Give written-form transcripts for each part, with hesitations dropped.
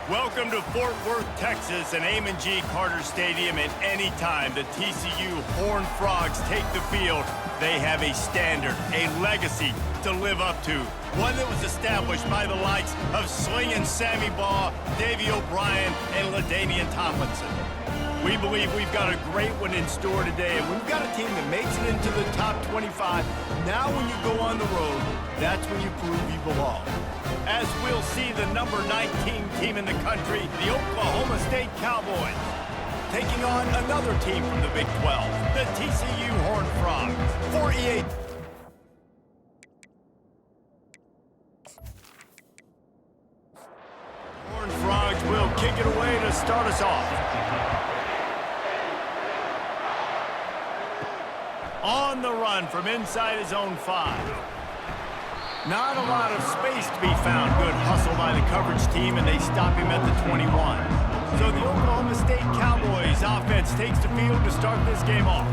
Welcome to Fort Worth, Texas, and Amon G. Carter Stadium. And anytime the TCU Horned Frogs take the field, they have a standard, a legacy to live up to. One that was established by the likes of Slingin' Sammy Baugh, Davey O'Brien, and LaDainian Tomlinson. We believe we've got a great one in store today, and we've got a team that makes it into the top 25. Now when you go on the road, that's when you prove you belong. As we'll see the number 19 team in the country, the Oklahoma State Cowboys, taking on another team from the Big 12, the TCU Horned Frogs. 48. Horned Frogs will kick it away to start us off. On the run from inside his own 5. Not a lot of space to be found. Good hustle by the coverage team, and they stop him at the 21. So the Oklahoma State Cowboys offense takes the field to start this game off.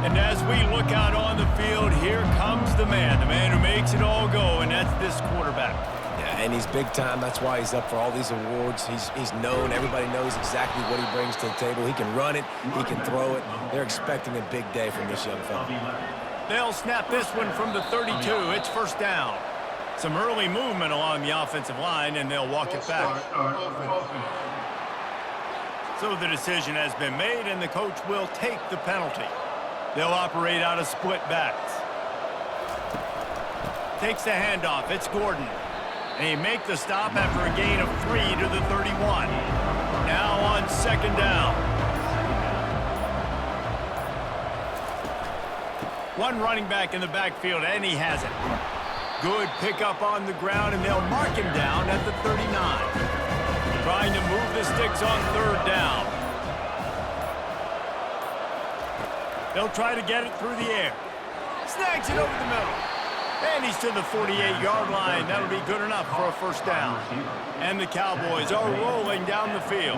And as we look out on the field, here comes the man who makes it all go, and that's this quarterback. Yeah, and he's big time. That's why he's up for all these awards. He's known. Everybody knows exactly what he brings to the table. He can run it. He can throw it. They're expecting a big day from this young fella. They'll snap this one from the 32. It's first down. Some early movement along the offensive line, and they'll walk it back. So the decision has been made, and the coach will take the penalty. They'll operate out of split backs. Takes the handoff. It's Gordon. And he make the stop after a gain of 3 to the 31. Now on second down. One running back in the backfield, and he has it. Good pickup on the ground, and they'll mark him down at the 39. Trying to move the sticks on third down. They'll try to get it through the air. Snags it over the middle. And he's to the 48-yard line. That'll be good enough for a first down. And the Cowboys are rolling down the field.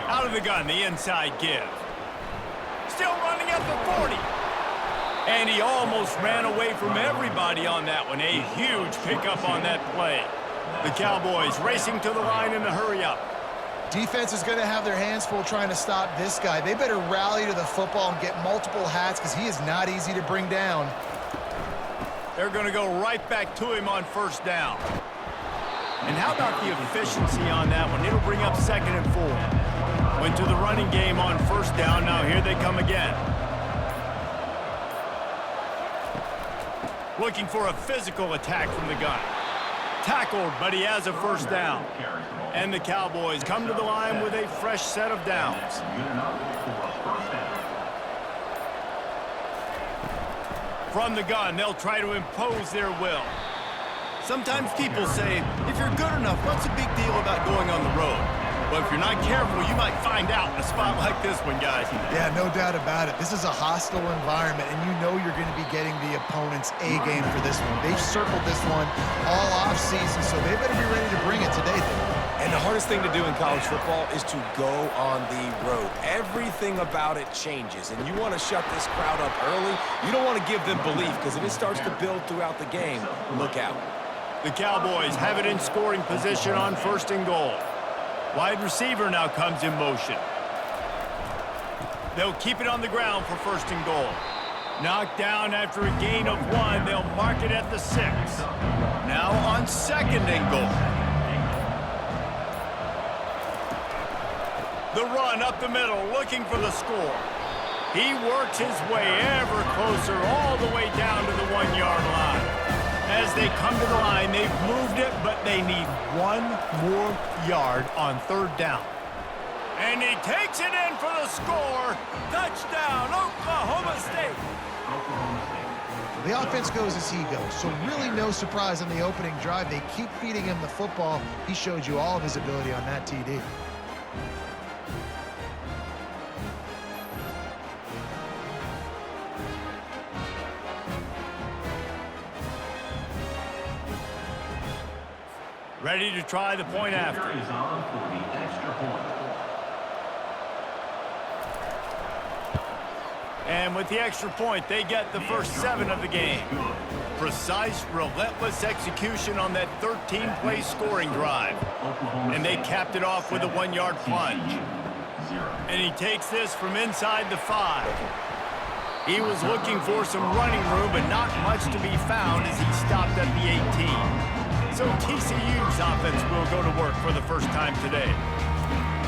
Out of the gun, the inside give. Still running at the 40. And he almost ran away from everybody on that one. A huge pickup on that play. The Cowboys racing to the line in a hurry-up. Defense is going to have their hands full trying to stop this guy. They better rally to the football and get multiple hats because he is not easy to bring down. They're going to go right back to him on first down. And how about the efficiency on that one? It'll bring up 2nd and 4. Went to the running game on first down. Now here they come again. Looking for a physical attack from the gun. Tackled, but he has a first down. And the Cowboys come to the line with a fresh set of downs. From the gun, they'll try to impose their will. Sometimes people say, if you're good enough, what's the big deal about going on the road? But if you're not careful, you might find out in a spot like this one, guys. Yeah, no doubt about it. This is a hostile environment, and you know you're going to be getting the opponent's A game for this one. They've circled this one all offseason, so they better be ready to bring it today. And the hardest thing to do in college football is to go on the road. Everything about it changes, and you want to shut this crowd up early. You don't want to give them belief, because if it starts to build throughout the game, look out. The Cowboys have it in scoring position on 1st and goal. Wide receiver now comes in motion. They'll keep it on the ground for 1st and goal. Knocked down after a gain of 1. They'll mark it at the 6. Now on 2nd and goal. The run up the middle, looking for the score. He works his way ever closer, all the way down to the 1-yard line. As they come to the line, they've moved it, but they need 1 more yard on 3rd down. And he takes it in for the score. Touchdown, Oklahoma State. The offense goes as he goes, so really no surprise on the opening drive. They keep feeding him the football. He showed you all of his ability on that TD. Ready to try the point after. And with the extra point, they get the first 7 of the game. Precise, relentless execution on that 13-play scoring drive. And they capped it off with a 1-yard plunge. And he takes this from inside the 5. He was looking for some running room, but not much to be found as he stopped at the 18. So TCU's offense will go to work for the first time today.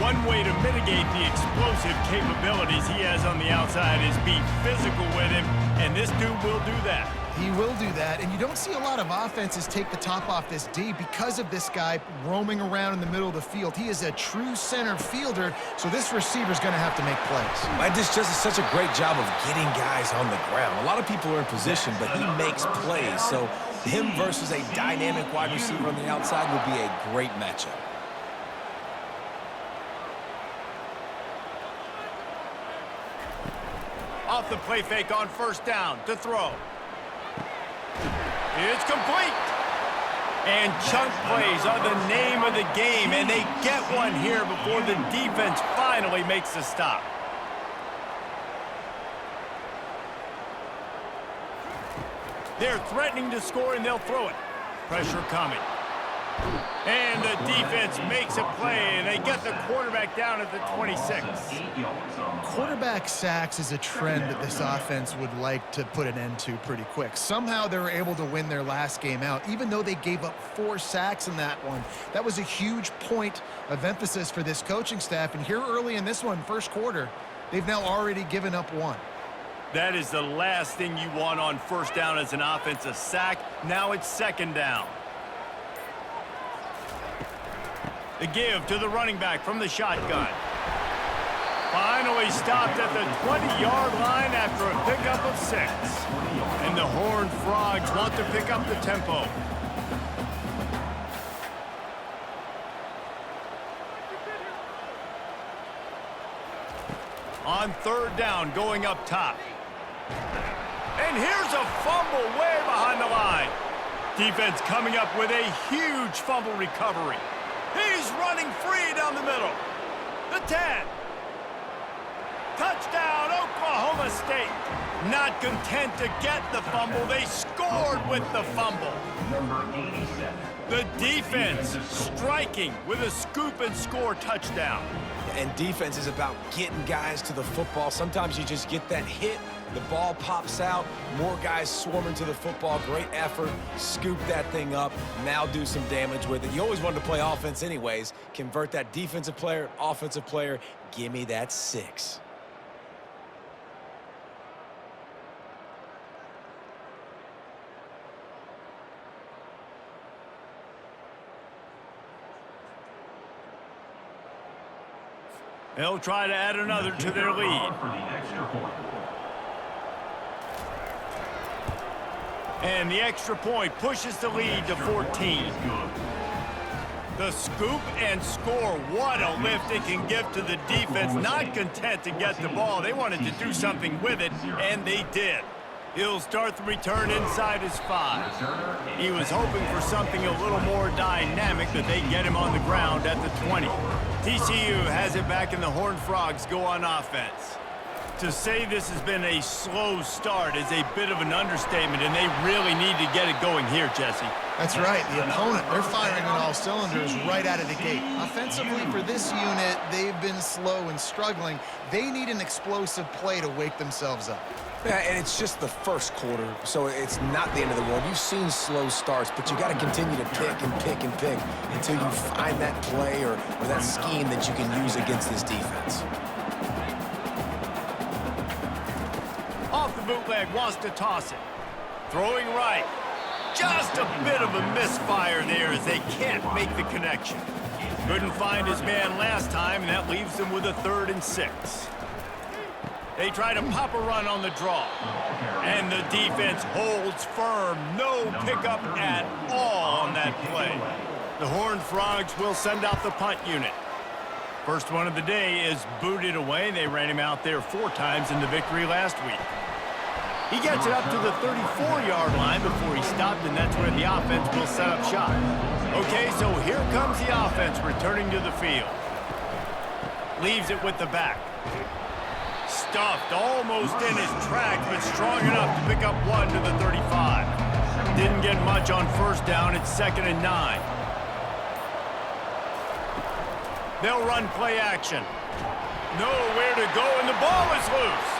One way to mitigate the explosive capabilities he has on the outside is be physical with him, and this dude will do that. He will do that, and you don't see a lot of offenses take the top off this D because of this guy roaming around in the middle of the field. He is a true center fielder, so this receiver's going to have to make plays. This just is such a great job of getting guys on the ground. A lot of people are in position, but he makes plays, so him versus a dynamic wide receiver on the outside would be a great matchup. Off the play fake on first down to throw. It's complete. And chunk plays are the name of the game, and they get one here before the defense finally makes the stop. They're threatening to score, and they'll throw it. Pressure coming. And the defense makes a play, and they get the quarterback down at the 26. Quarterback sacks is a trend that this offense would like to put an end to pretty quick. Somehow they were able to win their last game out, even though they gave up 4 sacks in that one. That was a huge point of emphasis for this coaching staff, and here early in this one, first quarter, they've now already given up 1. That is the last thing you want on first down as an offensive sack. Now it's second down. The give to the running back from the shotgun. Finally stopped at the 20-yard line after a pickup of 6. And the Horned Frogs want to pick up the tempo. On third down, going up top. And here's a fumble way behind the line. Defense coming up with a huge fumble recovery. He's running free down the middle. The 10. Touchdown, Oklahoma State. Not content to get the fumble, they scored with the fumble. Number 87. The defense striking with a scoop and score touchdown. And defense is about getting guys to the football. Sometimes you just get that hit, the ball pops out, more guys swarming to the football. Great effort, scoop that thing up, now do some damage with it. You always wanted to play offense anyways. Convert that defensive player, offensive player, give me that 6. They'll try to add another to their lead. For the extra point. And the extra point pushes the lead to 14. The scoop and score, what a lift it can give to the defense. Not content to get the ball, they wanted to do something with it, and they did. He'll start the return inside his 5. He was hoping for something a little more dynamic, but they get him on the ground at the 20. TCU has it back, and the Horned Frogs go on offense. To say this has been a slow start is a bit of an understatement, and they really need to get it going here, Jesse. That's right. The opponent, they're firing on all cylinders right out of the gate. Offensively, for this unit, they've been slow and struggling. They need an explosive play to wake themselves up. Yeah, and it's just the first quarter, so it's not the end of the world. You've seen slow starts, but you got to continue to pick and pick and pick until you find that play or that scheme that you can use against this defense. Off the bootleg, wants to toss it. Throwing right. Just a bit of a misfire there as they can't make the connection. Couldn't find his man last time, and that leaves them with a 3rd and 6. They try to pop a run on the draw. And the defense holds firm. No pickup at all on that play. The Horned Frogs will send out the punt unit. First one of the day is booted away. They ran him out there 4 times in the victory last week. He gets it up to the 34-yard line before he stopped, and that's where the offense will set up shop. Okay, so here comes the offense returning to the field. Leaves it with the back. Stuffed almost in his tracks, but strong enough to pick up one to the 35. Didn't get much on first down. It's 2nd and 9. They'll run play action. Nowhere to go, and the ball is loose.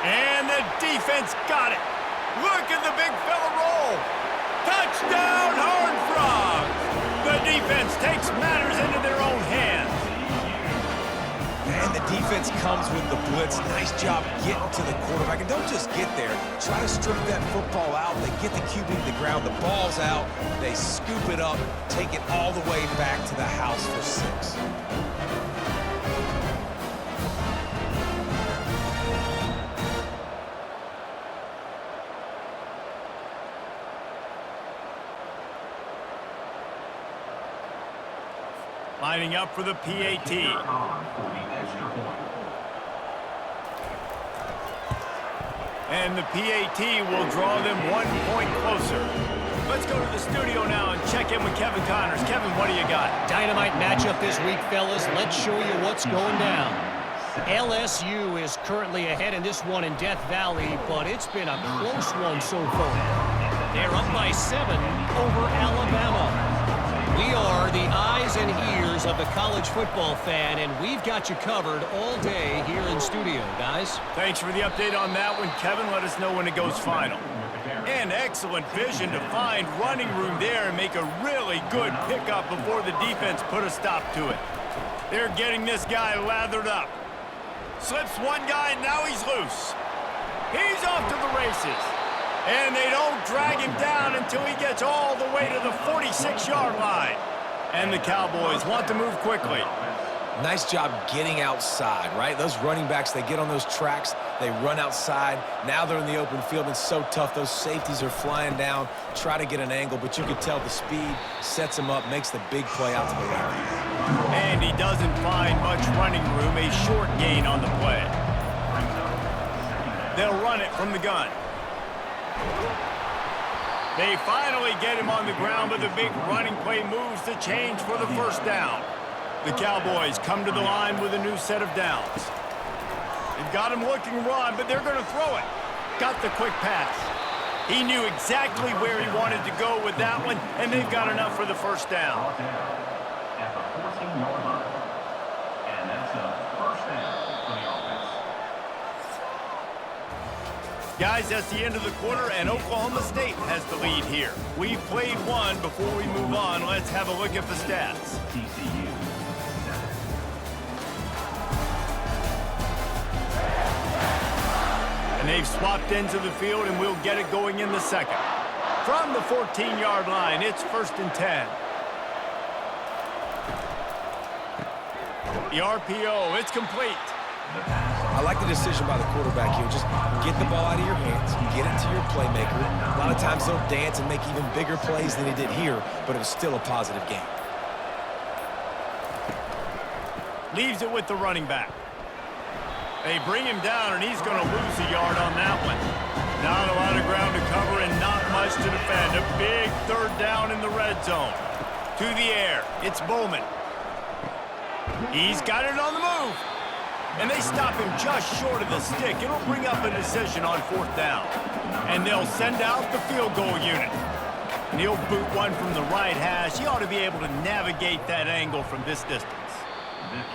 And the defense got it. Look at the big fella roll. Touchdown, Horned Frogs. The defense takes matters into their own hands. And the defense comes with the blitz. Nice job getting to the quarterback. And don't just get there. Try to strip that football out. They get the QB to the ground. The ball's out. They scoop it up, take it all the way back to the house for 6. Lining up for the PAT. And the PAT will draw them 1 point closer. Let's go to the studio now and check in with Kevin Connors. Kevin, what do you got? Dynamite matchup this week, fellas. Let's show you what's going down. LSU is currently ahead in this one in Death Valley, but it's been a close one so far. They're up by 7 over Alabama. We are the eyes and ears of the college football fan, and we've got you covered all day here in studio, guys. Thanks for the update on that one, Kevin. Let us know when it goes final. And excellent vision to find running room there and make a really good pickup before the defense put a stop to it. They're getting this guy lathered up. Slips one guy, now he's loose. He's off to the races. And they don't drag him down until he gets all the way to the 46-yard line. And the Cowboys want to move quickly. Nice job getting outside, right? Those running backs, they get on those tracks, they run outside. Now they're in the open field. It's so tough. Those safeties are flying down, try to get an angle, but you can tell the speed sets him up, makes the big play out to the left. And he doesn't find much running room, a short gain on the play. They'll run it from the gun. They finally get him on the ground, but the big running play moves the change for the first down. The Cowboys come to the line with a new set of downs. They've got him looking run, but they're going to throw it. Got the quick pass. He knew exactly where he wanted to go with that one, and they've got enough for the first down. At the 14-yard line. And that's a first down for the offense. Guys, that's the end of the quarter, and Oklahoma State has the lead here. We've played one. Before we move on, let's have a look at the stats. TCU. And they've swapped ends of the field, and we'll get it going in the second. From the 14-yard line, it's 1st and 10. The RPO, it's complete. I like the decision by the quarterback here. Just get the ball out of your hands, get it to your playmaker. A lot of times they'll dance and make even bigger plays than he did here, but it was still a positive game. Leaves it with the running back. They bring him down, and he's going to lose a yard on that one. Not a lot of ground to cover and not much to defend. A big 3rd down in the red zone. To the air, it's Bowman. He's got it on the move. And they stop him just short of the stick. It'll bring up a decision on 4th down. And they'll send out the field goal unit. And he'll boot one from the right hash. He ought to be able to navigate that angle from this distance.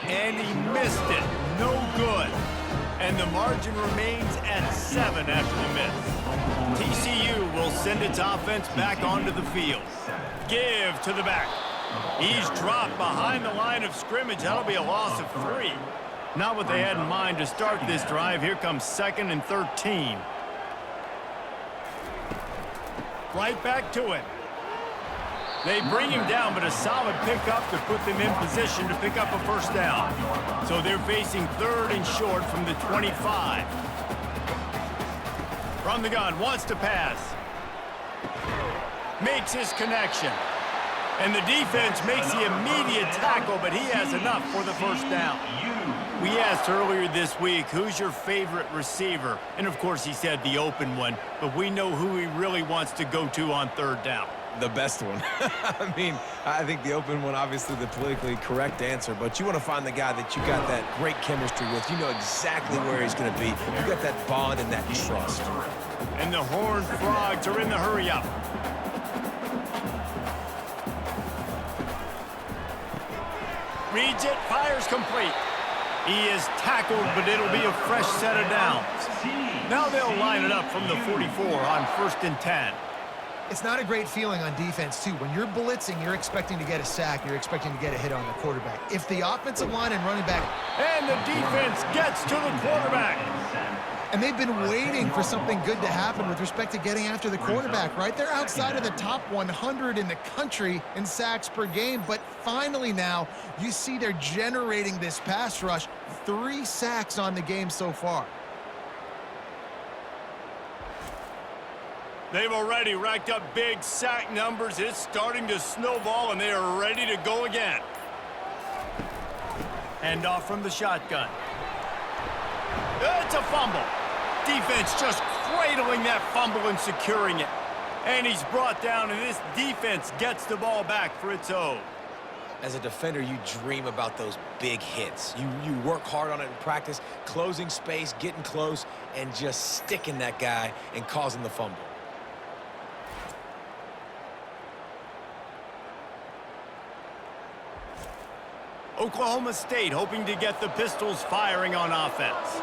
And he missed it. No good. And the margin remains at 7 after the miss. TCU will send its offense back onto the field. Give to the back. He's dropped behind the line of scrimmage. That'll be a loss of 3. Not what they had in mind to start this drive. Here comes 2nd and 13. Right back to it. They bring him down, but a solid pickup to put them in position to pick up a first down. So they're facing 3rd and short from the 25. From the gun, wants to pass. Makes his connection. And the defense makes the immediate tackle, but he has enough for the first down. We asked earlier this week, who's your favorite receiver? And, of course, he said the open one, but we know who he really wants to go to on 3rd down. The best one. I mean, I think the open one, obviously the politically correct answer, but you want to find the guy that you got that great chemistry with. You know exactly where he's going to be. You got that bond and that trust. And the Horned Frogs are in the hurry-up. Reads it, fires complete. He is tackled, but it'll be a fresh set of downs. Now they'll line it up from the 44 on 1st and 10. It's not a great feeling on defense, too. When you're blitzing, you're expecting to get a sack. You're expecting to get a hit on the quarterback. If the offensive line and running back... And the defense gets to the quarterback. And they've been waiting for something good to happen with respect to getting after the quarterback, right? They're outside of the top 100 in the country in sacks per game, but finally now you see they're generating this pass rush. 3 sacks on the game so far. They've already racked up big sack numbers. It's starting to snowball, and they are ready to go again. Hand off from the shotgun. It's a fumble. Defense just cradling that fumble and securing it. And he's brought down, and this defense gets the ball back for its own. As a defender, you dream about those big hits. You work hard on it in practice, closing space, getting close, and just sticking that guy and causing the fumble. Oklahoma State hoping to get the Pistols firing on offense.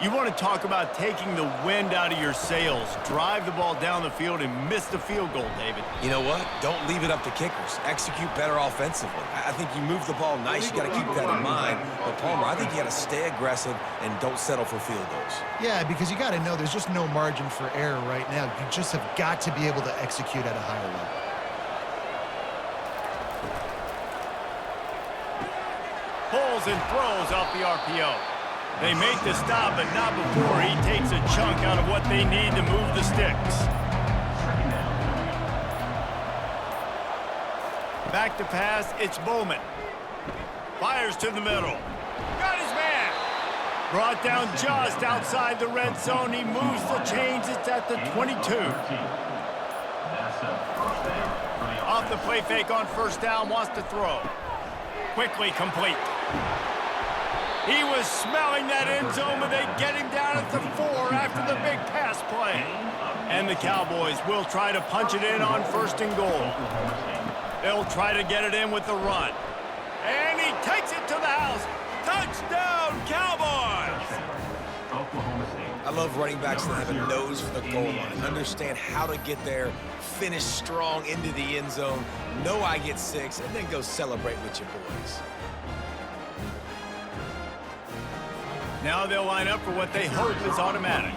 You want to talk about taking the wind out of your sails. Drive the ball down the field and miss the field goal, David. You know what? Don't leave it up to kickers. Execute better offensively. I think you move the ball nice. You got to keep that in mind. But, Palmer, I think you got to stay aggressive and don't settle for field goals. Yeah, because you got to know there's just no margin for error right now. You just have got to be able to execute at a higher level. Pulls and throws off the RPO. They make the stop, but not before he takes a chunk out of what they need to move the sticks. Back to pass, it's Bowman. Fires to the middle. Got his man. Brought down just outside the red zone. He moves the chains. It's at the 22. Off the play fake on 1st down, wants to throw. Quickly complete. He was smelling that end zone, but they get him down at the 4 after the big pass play. And the Cowboys will try to punch it in on 1st and goal. They'll try to get it in with the run. And he takes it to the house. Touchdown, Cowboys! I love running backs that have a nose for the goal line. Understand how to get there, finish strong into the end zone, know I get 6, and then go celebrate with your boys. Now they'll line up for what they hope is automatic.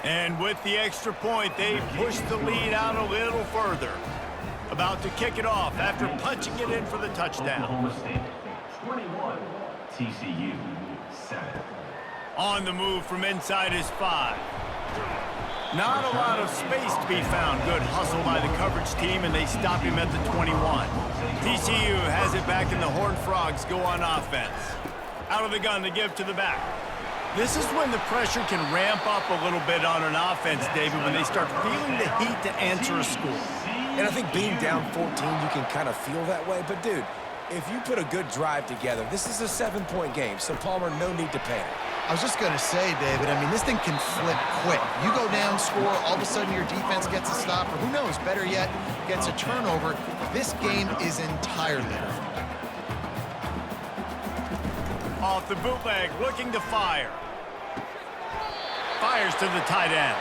And with the extra point, they push the lead out a little further. About to kick it off after punching it in for the touchdown. Oklahoma State 21, TCU 7. On the move from inside his 5. Not a lot of space to be found. Good hustle by the coverage team, and they stop him at the 21. TCU has it back, and the Horned Frogs go on offense. Out of the gun to give to the back. This is when the pressure can ramp up a little bit on an offense, David, when they start feeling the heat to answer a score. And I think being down 14, you can kind of feel that way. But, dude, if you put a good drive together, this is a 7-point game, so, Palmer, no need to panic. I was just going to say, David, I mean, this thing can flip quick. You go down, score, all of a sudden your defense gets a stop, or who knows, better yet, gets a turnover. This game is entirely different. Off the bootleg, looking to fire. Fires to the tight end.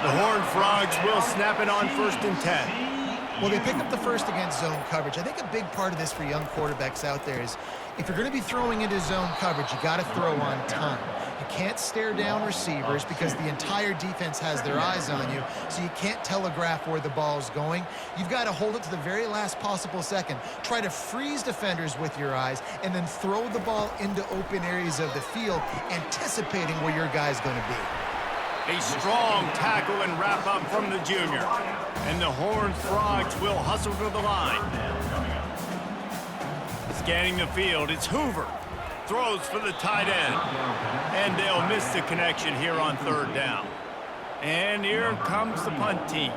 The Horned Frogs will snap it on 1st and 10. Well, they pick up the first against zone coverage. I think a big part of this for young quarterbacks out there is if you're going to be throwing into zone coverage, you got to throw on time. You can't stare down receivers because the entire defense has their eyes on you, so you can't telegraph where the ball's going. You've got to hold it to the very last possible second. Try to freeze defenders with your eyes and then throw the ball into open areas of the field, anticipating where your guy's going to be. A strong tackle and wrap up from the junior. And the Horned Frogs will hustle to the line. Scanning the field, it's Hoover. Throws for the tight end. And they'll miss the connection here on 3rd down. And here comes the punt team.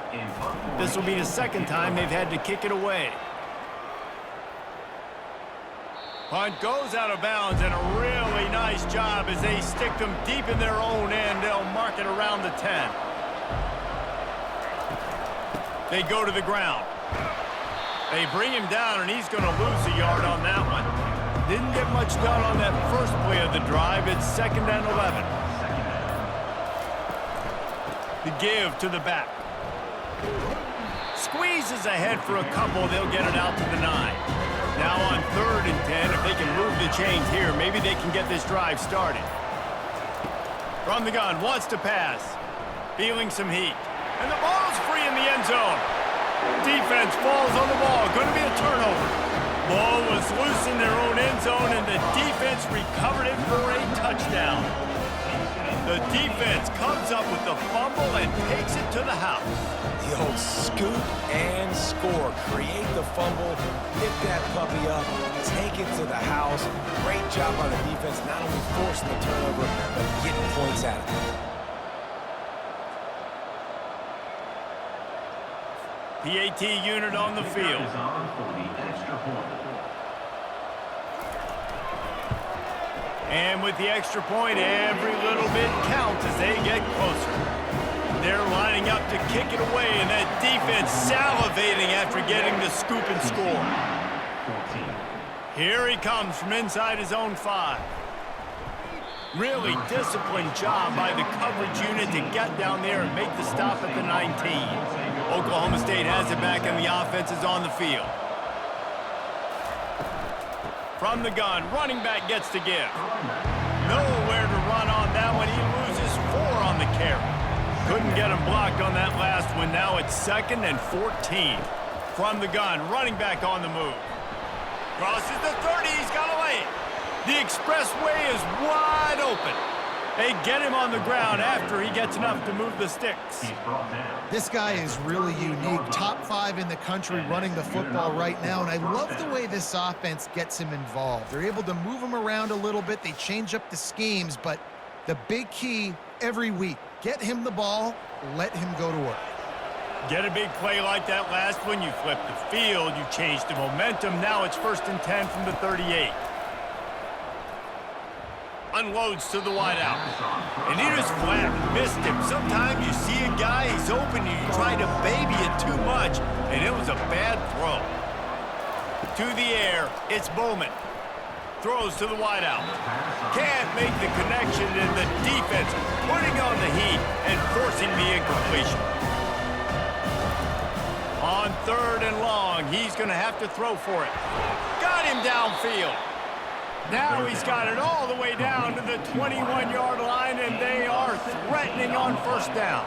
This will be the second time they've had to kick it away. Punt goes out of bounds, and a really nice job as they stick them deep in their own end. They'll mark it around the 10. They go to the ground. They bring him down, and he's going to lose a yard on that one. Didn't get much done on that first play of the drive. It's 2nd and 11. The give to the back. Squeezes ahead for a couple. They'll get it out to the 9. Now on 3rd and 10, if they can move the chains here, maybe they can get this drive started. From the gun, wants to pass. Feeling some heat. And the ball's free in the end zone. Defense falls on the ball. Going to be a turnover. Ball was loose in their own end zone, and the defense recovered it for a touchdown. The defense comes up with the fumble and takes it to the house. The old scoop and score. Create the fumble, pick that puppy up, take it to the house. Great job by the defense, not only forcing the turnover, but getting points out of it. PAT unit on the field. And with the extra point, every little bit counts as they get closer. They're lining up to kick it away, and that defense salivating after getting the scoop and score. Here he comes from inside his own 5. Really disciplined job by the coverage unit to get down there and make the stop at the 19. Oklahoma State has it back, and the offense is on the field. From the gun, running back gets to give. Nowhere to run on that one. He loses 4 on the carry. Couldn't get him blocked on that last one. Now it's 2nd and 14. From the gun, running back on the move. Crosses the 30. He's got a lane. The expressway is wide open. They get him on the ground after he gets enough to move the sticks. This guy is really unique. Top 5 in the country running the football right now, and I love the way this offense gets him involved. They're able to move him around a little bit. They change up the schemes, but the big key every week, get him the ball, let him go to work. Get a big play like that last one, you flip the field, you change the momentum. Now it's 1st and 10 from the 38. Unloads to the wideout. And he just flat missed him. Sometimes you see a guy, he's open, and you try to baby it too much, and it was a bad throw. To the air, it's Bowman. Throws to the wideout. Can't make the connection, and the defense putting on the heat and forcing the incompletion. On 3rd and long, he's going to have to throw for it. Got him downfield. Now he's got it all the way down to the 21-yard line, and they are threatening on 1st down.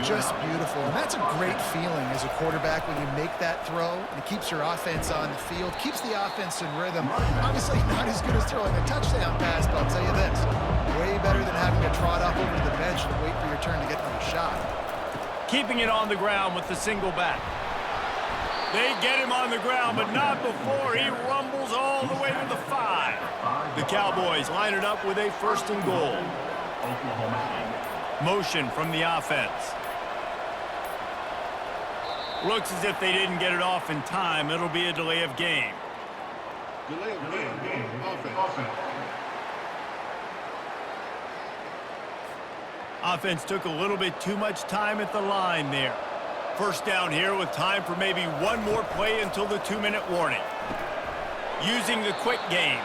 Just beautiful. And that's a great feeling as a quarterback when you make that throw. And it keeps your offense on the field, keeps the offense in rhythm. Obviously not as good as throwing a touchdown pass, but I'll tell you this, way better than having to trot up over to the bench and wait for your turn to get another shot. Keeping it on the ground with the single back. They get him on the ground, but not before he rumbles all the way to the 5. The Cowboys line it up with a 1st and goal. Motion from the offense. Looks as if they didn't get it off in time. It'll be a delay of game. Delay of game. Offense. Offense took a little bit too much time at the line there. 1st down here with time for maybe one more play until the 2-minute warning. Using the quick game.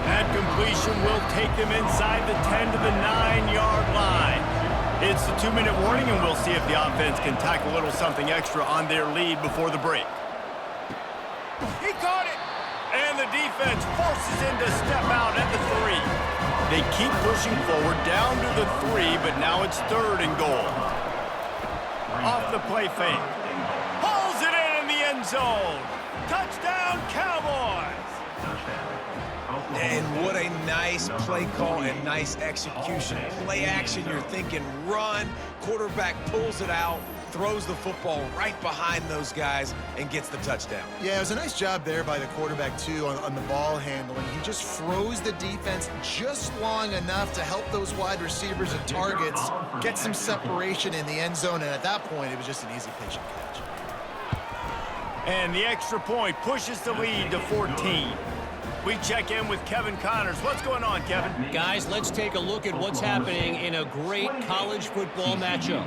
That completion will take them inside the 10 to the 9-yard line. It's the 2-minute warning, and we'll see if the offense can tack a little something extra on their lead before the break. He caught it! And the defense forces him to step out at the 3. They keep pushing forward down to the 3, but now it's 3rd and goal. Off the play fake. Pulls it in the end zone. Touchdown, Cowboys! And what a nice play call and nice execution. Play action, you're thinking run. Quarterback pulls it out, throws the football right behind those guys and gets the touchdown. Yeah, it was a nice job there by the quarterback, too, on the ball handling. He just froze the defense just long enough to help those wide receivers and targets get some separation in the end zone, and at that point, it was just an easy patient catch. And the extra point pushes the lead to 14. We check in with Kevin Connors. What's going on, Kevin? Guys, let's take a look at what's happening in a great college football matchup.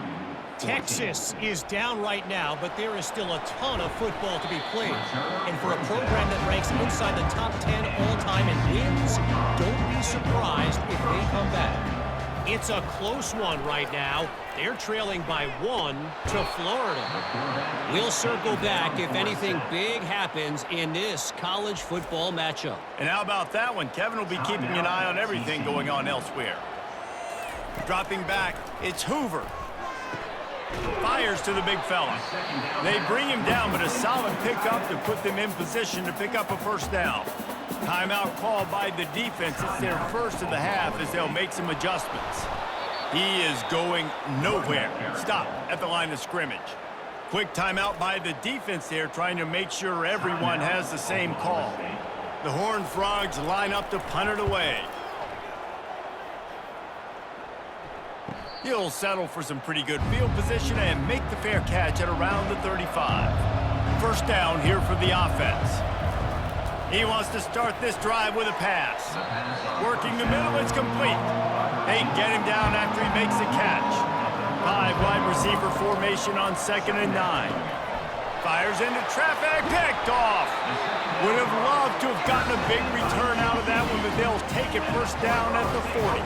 Texas is down right now, but there is still a ton of football to be played. And for a program that ranks inside the top 10 all-time in wins, don't be surprised if they come back. It's a close one right now. They're trailing by 1 to Florida. We'll circle back if anything big happens in this college football matchup. And how about that one? Kevin will be keeping an eye on everything going on elsewhere. Dropping back, it's Hoover. Fires to the big fella. They bring him down, but a solid pickup to put them in position to pick up a first down. Timeout called by the defense. It's their first of the half as they'll make some adjustments. He is going nowhere. Stop at the line of scrimmage. Quick timeout by the defense there, trying to make sure everyone has the same call. The Horned Frogs line up to punt it away. He'll settle for some pretty good field position and make the fair catch at around the 35. First down here for the offense. He wants to start this drive with a pass. Working the middle, it's complete. They get him down after he makes the catch. 5 wide receiver formation on 2nd and 9. Fires into traffic, picked off. Would have loved to have gotten a big return out of that one, but they'll take it first down at the 40.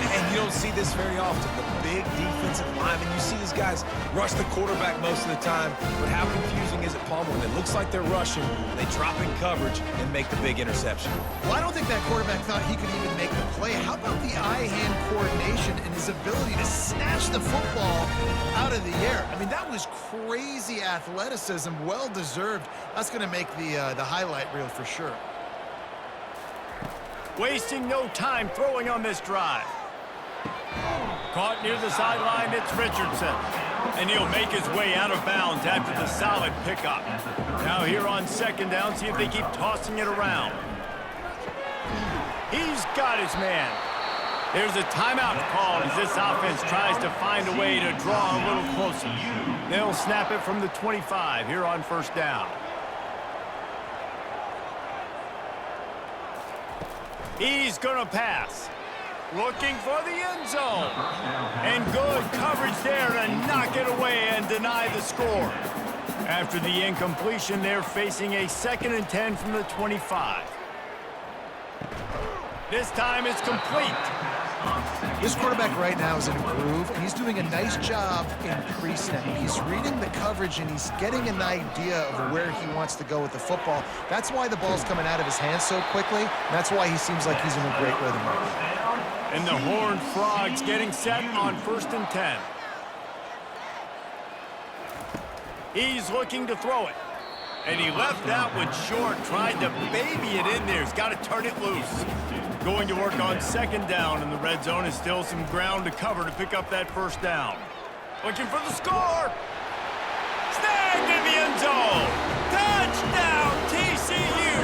And you don't see this very often. The big defensive linemen, you see these guys rush the quarterback most of the time, but how confusing is it, Palmer, when it looks like they're rushing, they drop in coverage and make the big interception? Well, I don't think that quarterback thought he could even make the play. How about the eye-hand coordination and his ability to snatch the football out of the air? I mean, that was crazy athleticism, well-deserved. That's going to make the highlight reel for sure. Wasting no time throwing on this drive. Caught near the sideline, it's Richardson. And he'll make his way out of bounds after the solid pickup. Now here on 2nd down, see if they keep tossing it around. He's got his man. There's a timeout called as this offense tries to find a way to draw a little closer. They'll snap it from the 25 here on 1st down. He's gonna pass. Looking for the end zone. And good coverage there to knock it away and deny the score. After the incompletion, they're facing a 2nd and 10 from the 25. This time it's complete. This quarterback right now is in a groove, and he's doing a nice job in pre-snap. He's reading the coverage, and he's getting an idea of where he wants to go with the football. That's why the ball's coming out of his hands so quickly, and that's why he seems like he's in a great rhythm right now. And the Horned Frogs getting set on 1st and 10. He's looking to throw it. And he left that one short, tried to baby it in there. He's got to turn it loose. Going to work on 2nd down, and the red zone is still some ground to cover to pick up that first down. Looking for the score. Snagged in the end zone. Touchdown, TCU.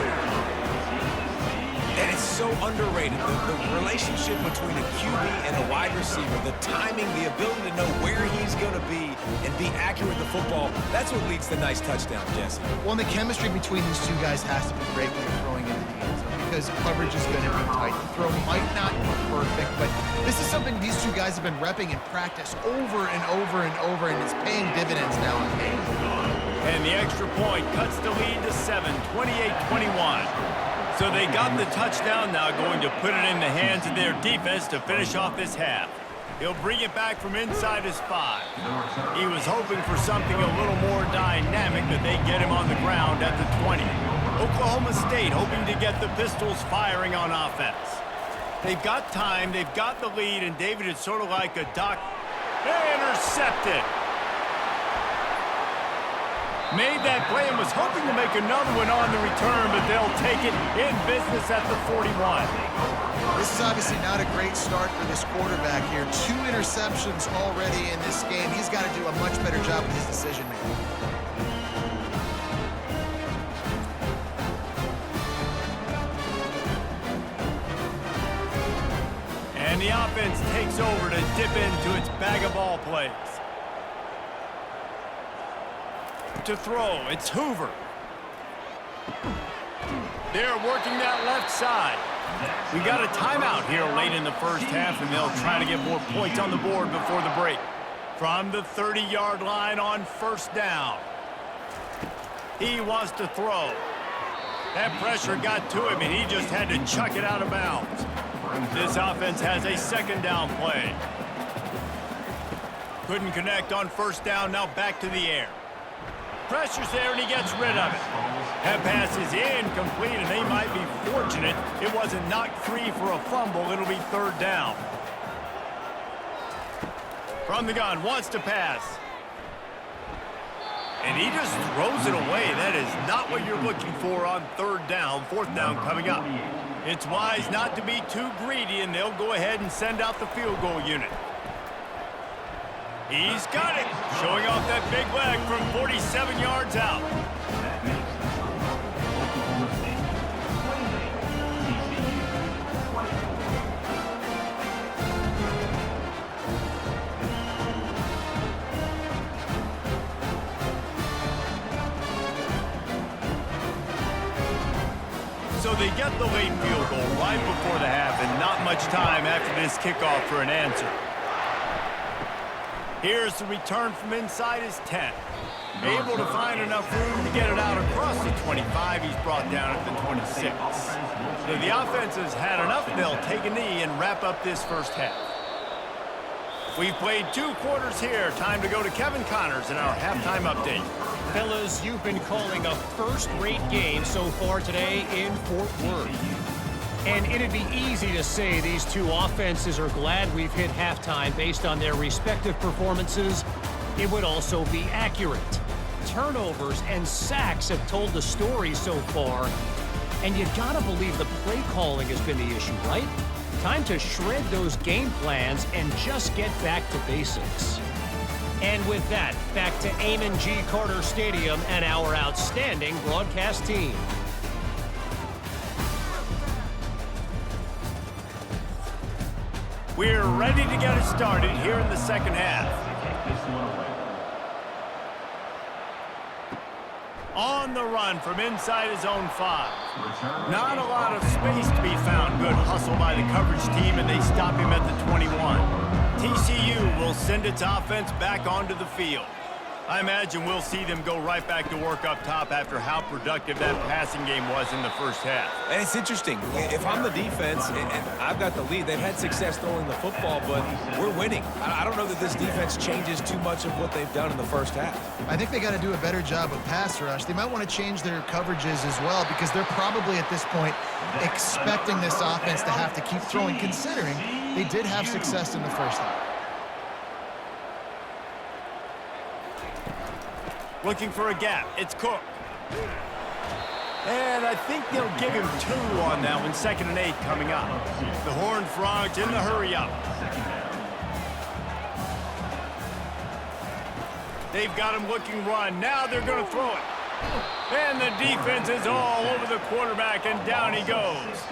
And it's so underrated. The relationship between a QB and a wide receiver, the timing, the ability to know where he's going to be and be accurate with the football, that's what leads to nice touchdowns, Jesse. Well, and the chemistry between these two guys has to be great when you're throwing into the end zone because coverage is going to be tight. The throw might not be perfect, but this is something these two guys have been repping in practice over and over and over, and it's paying dividends now in the game. And the extra point cuts the lead to 7, 28-21. So they got the touchdown now, going to put it in the hands of their defense to finish off this half. He'll bring it back from inside his 5. He was hoping for something a little more dynamic, but they get him on the ground at the 20. Oklahoma State hoping to get the Pistols firing on offense. They've got time, they've got the lead, and David, it's sort of like a intercepted. Made that play and was hoping to make another one on the return, but they'll take it in business at the 41. This is obviously not a great start for this quarterback here. 2 interceptions already in this game. He's got to do a much better job with his decision-making. And the offense takes over to dip into its bag of ball plays. To throw, it's Hoover. They're working that left side. We got a timeout here late in the first half, and they'll try to get more points on the board before the break. From the 30-yard line on first down. He wants to throw. That pressure got to him, and he just had to chuck it out of bounds. This offense has a second down play. Couldn't connect on first down, now back to the air. Pressure's there, and he gets rid of it. That pass is incomplete, and they might be fortunate it wasn't knocked free for a fumble. It'll be third down. From the gun, wants to pass. And he just throws it away. That is not what you're looking for on third down. Fourth down coming up. It's wise not to be too greedy, and they'll go ahead and send out the field goal unit. He's got it. Showing off that big leg from 47 yards out. That makes Oklahoma State 28, TCU 24. So they get the late field goal right before the half, and not much time after this kickoff for an answer. Here's the return from inside his 10. Able to find enough room to get it out across the 25. He's brought down at the 26. So the offense has had enough. They'll take a knee and wrap up this first half. We've played 2 quarters here. Time to go to Kevin Connors in our halftime update. Fellas, you've been calling a first-rate game so far today in Fort Worth. And it'd be easy to say these two offenses are glad we've hit halftime based on their respective performances. It would also be accurate. Turnovers and sacks have told the story so far. And you gotta believe the play calling has been the issue, right? Time to shred those game plans and just get back to basics. And with that, back to Amon G. Carter Stadium and our outstanding broadcast team. We're ready to get it started here in the second half. On the run from inside his own 5. Not a lot of space to be found. Good hustle by the coverage team, and they stop him at the 21. TCU will send its offense back onto the field. I imagine we'll see them go right back to work up top after how productive that passing game was in the first half. And it's interesting. If I'm the defense and I've got the lead, they've had success throwing the football, but we're winning. I don't know that this defense changes too much of what they've done in the first half. I think they got to do a better job with pass rush. They might want to change their coverages as well, because they're probably at this point expecting this offense to have to keep throwing, considering they did have success in the first half. Looking for a gap. It's Cook. And I think they'll give him 2 on that one. 2nd and 8 coming up. The Horned Frogs in the hurry up. They've got him looking run. Now they're going to throw it. And the defense is all over the quarterback, and down he goes.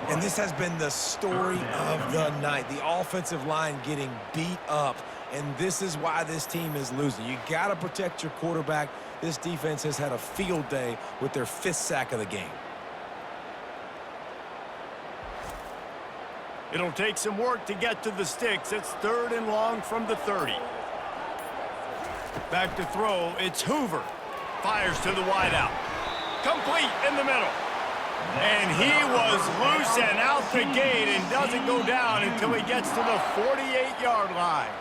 And this has been the story of the night. The offensive line getting beat up. And this is why this team is losing. You got to protect your quarterback. This defense has had a field day with their 5th sack of the game. It'll take some work to get to the sticks. It's 3rd and long from the 30. Back to throw. It's Hoover. Fires to the wideout. Complete in the middle. And he was loose and out the gate and doesn't go down until he gets to the 48-yard line.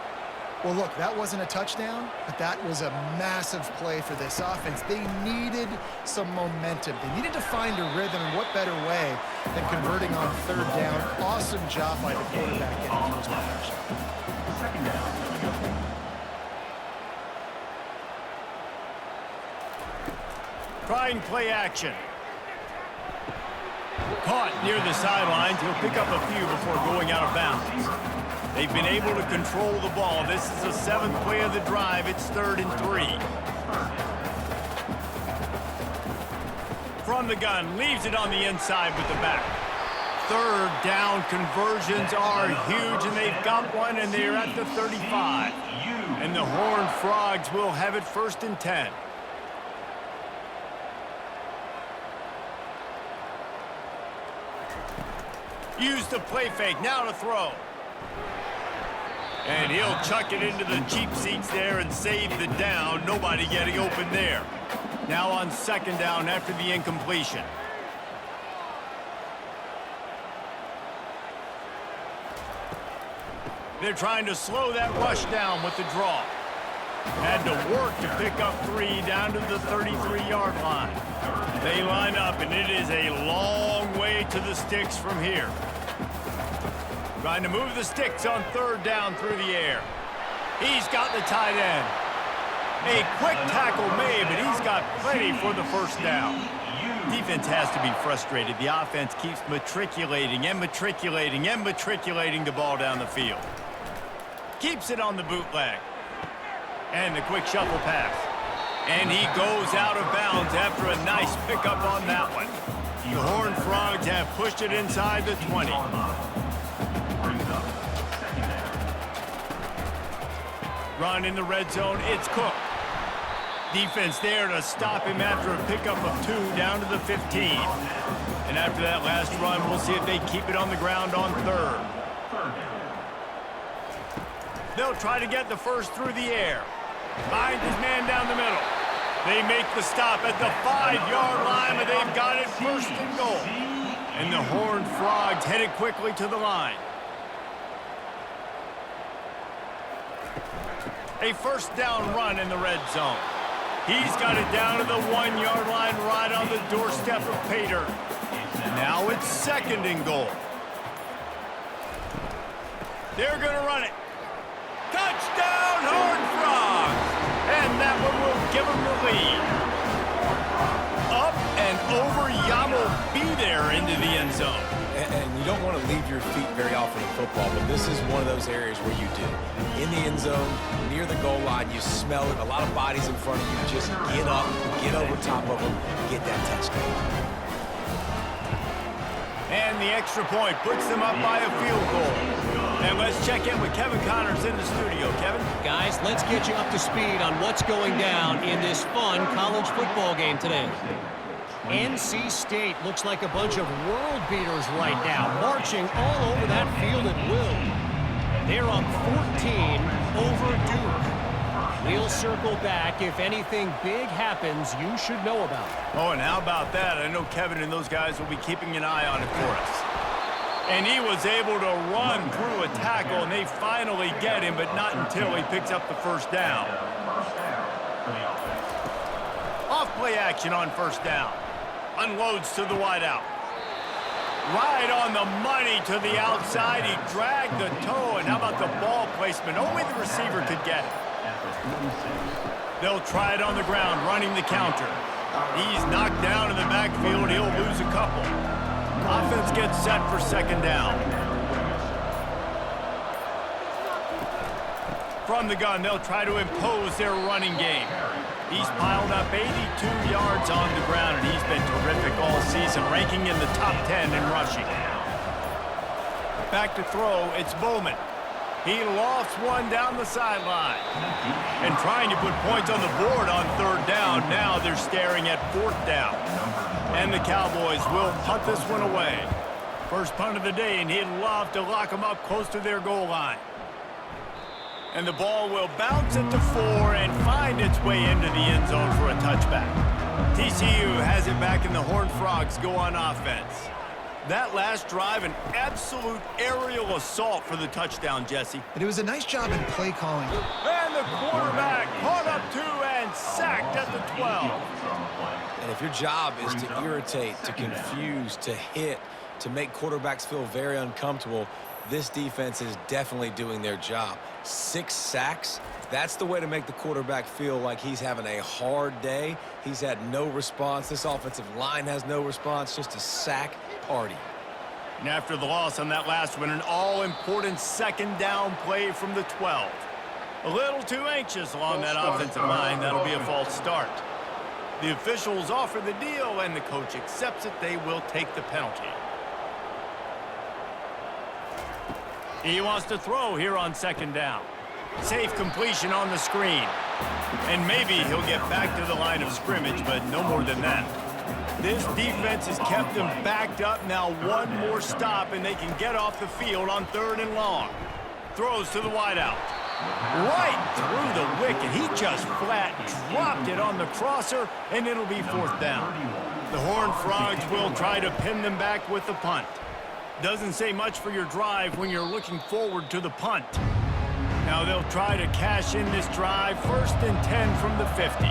Well, look, that wasn't a touchdown, but that was a massive play for this offense. They needed some momentum. They needed to find a rhythm, and what better way than converting on 3rd down. Awesome job by the quarterback getting to his protection. 2nd down. Trying play action. Caught near the sidelines. He'll pick up a few before going out of bounds. They've been able to control the ball. This is the 7th play of the drive. It's 3rd and 3. From the gun, leaves it on the inside with the back. 3rd down conversions are huge, and they've got one, and they're at the 35. And the Horned Frogs will have it 1st and 10. Use the play fake, now to throw. And he'll chuck it into the cheap seats there and save the down. Nobody getting open there. Now on 2nd down after the incompletion. They're trying to slow that rush down with the draw. Had to work to pick up 3 down to the 33-yard line. They line up, and it is a long way to the sticks from here. Trying to move the sticks on 3rd down through the air. He's got the tight end. A quick tackle made, but he's got plenty for the 1st down. Defense has to be frustrated. The offense keeps matriculating and matriculating and matriculating the ball down the field. Keeps it on the bootleg. And the quick shuffle pass. And he goes out of bounds after a nice pickup on that one. The Horned Frogs have pushed it inside the 20. Run in the red zone, it's Cook. Defense there to stop him after a pickup of 2 down to the 15. And after that last run, we'll see if they keep it on the ground on 3rd. They'll try to get the 1st through the air. Finds his man down the middle. They make the stop at the 5-yard line, but they've got it 1st and goal. And the Horned Frogs headed quickly to the line. A 1st down run in the red zone. He's got it down to the 1-yard line right on the doorstep of Pater. Now it's 2nd and goal. They're going to run it. Touchdown, Horned Frogs! And that one will give them the lead. Up and over, Yamo be there into the end zone. And you don't want to leave your feet very often in football, but this is one of those areas where you do. In the end zone, near the goal line, you smell it. A lot of bodies in front of you. Just get up, get over top of them, get that touchdown. And the extra point puts them up by a field goal. And let's check in with Kevin Connors in the studio. Kevin? Guys, let's get you up to speed on what's going down in this fun college football game today. NC State looks like a bunch of world beaters right now, marching all over that field at will. They're up 14 over Duke. We'll circle back. If anything big happens, you should know about it. Oh, and how about that? I know Kevin and those guys will be keeping an eye on it for us. And he was able to run through a tackle, and they finally get him, but not until he picks up the 1st down. Off play action on 1st down. Unloads to the wideout. Right on the money to the outside. He dragged the toe, and how about the ball placement? Only the receiver could get it. They'll try it on the ground, running the counter. He's knocked down in the backfield. He'll lose a couple. Offense gets set for 2nd down. From the gun, they'll try to impose their running game. He's piled up 82 yards on the ground, and he's been terrific all season, ranking in the top 10 in rushing. Back to throw, it's Bowman. He lofts one down the sideline. And trying to put points on the board on 3rd down. Now they're staring at 4th down. And the Cowboys will punt this one away. First punt of the day, and he'd love to lock them up close to their goal line. And the ball will bounce it to 4 and find its way into the end zone for a touchback. TCU has it back, and the Horned Frogs go on offense. That last drive, an absolute aerial assault for the touchdown, Jesse. But it was a nice job in play calling. And the quarterback caught up 2 and sacked at the 12. And if your job is to irritate, to confuse, to hit, to make quarterbacks feel very uncomfortable, this defense is definitely doing their job. 6 sacks, that's the way to make the quarterback feel like he's having a hard day. He's had no response. This offensive line has no response, just a sack party. And after the loss on that last one, an all-important second down play from the 12. A little too anxious along that offensive line. That'll be a false start. The officials offer the deal, and the coach accepts it. They will take the penalty. He wants to throw here on second down. Safe completion on the screen. And maybe he'll get back to the line of scrimmage, but no more than that. This defense has kept them backed up. Now one more stop, and they can get off the field on 3rd and long. Throws to the wideout. Right through the wicket. He just flat dropped it on the crosser, and it'll be 4th down. The Horned Frogs will try to pin them back with the punt. Doesn't say much for your drive when you're looking forward to the punt. Now they'll try to cash in this drive. 1st and 10 from the 50.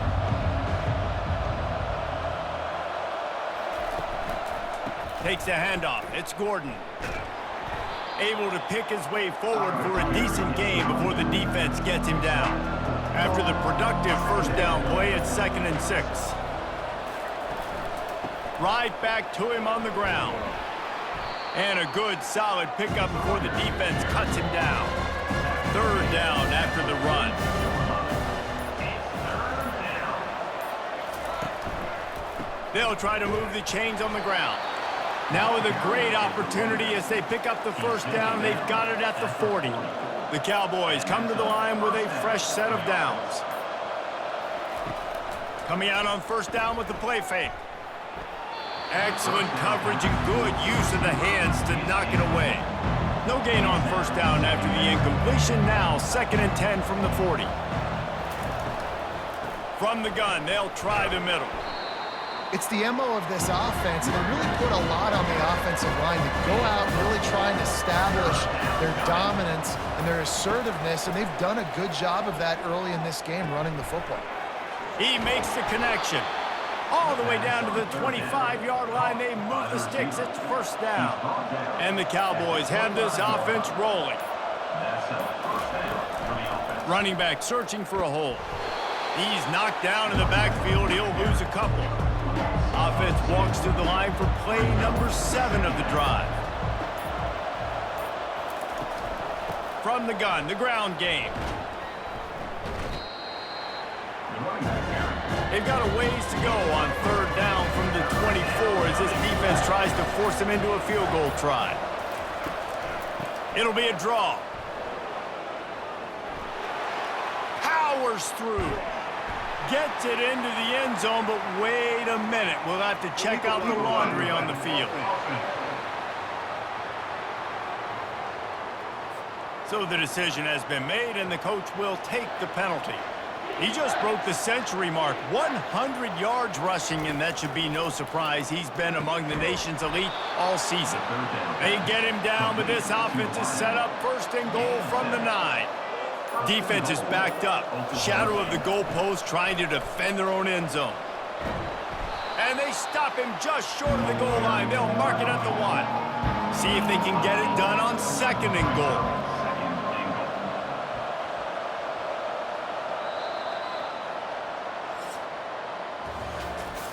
Takes the handoff. It's Gordon. Able to pick his way forward for a decent game before the defense gets him down. After the productive 1st down play, it's 2nd and 6. Right back to him on the ground. And a good, solid pickup before the defense cuts him down. 3rd down after the run. They'll try to move the chains on the ground. Now with a great opportunity as they pick up the 1st down. They've got it at the 40. The Cowboys come to the line with a fresh set of downs. Coming out on 1st down with the play fake. Excellent coverage and good use of the hands to knock it away. No gain on 1st down after the incompletion. Now 2nd and 10 from the 40. From the gun, they'll try the middle. It's the MO of this offense, and they really put a lot on the offensive line to go out and really try and establish their dominance and their assertiveness, and they've done a good job of that early in this game running the football. He makes the connection. All the way down to the 25-yard line. They move the sticks. It's 1st down. And the Cowboys have this offense rolling. Running back searching for a hole. He's knocked down in the backfield. He'll lose a couple. Offense walks to the line for play number 7 of the drive. From the gun, the ground game. They've got a ways to go on 3rd down from the 24 as this defense tries to force them into a field goal try. It'll be a draw. Powers through. Gets it into the end zone, but wait a minute. We'll have to check out the laundry on the field. So the decision has been made, and the coach will take the penalty. He just broke the century mark, 100 yards rushing, and that should be no surprise. He's been among the nation's elite all season. They get him down, but this offense is set up 1st and goal from the 9. Defense is backed up. Shadow of the goalpost trying to defend their own end zone. And they stop him just short of the goal line. They'll mark it at the 1. See if they can get it done on 2nd and goal.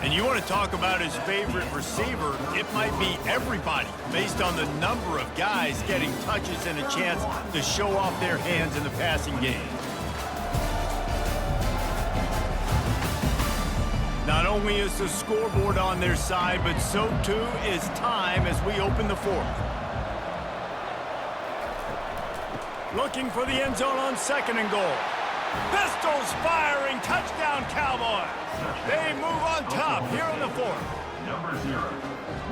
And you want to talk about his favorite receiver, it might be everybody based on the number of guys getting touches and a chance to show off their hands in the passing game. Not only is the scoreboard on their side, but so too is time as we open the 4th. Looking for the end zone on 2nd and goal. Pistols firing, touchdown Cowboys. They move on top here in the 4th. Number 0.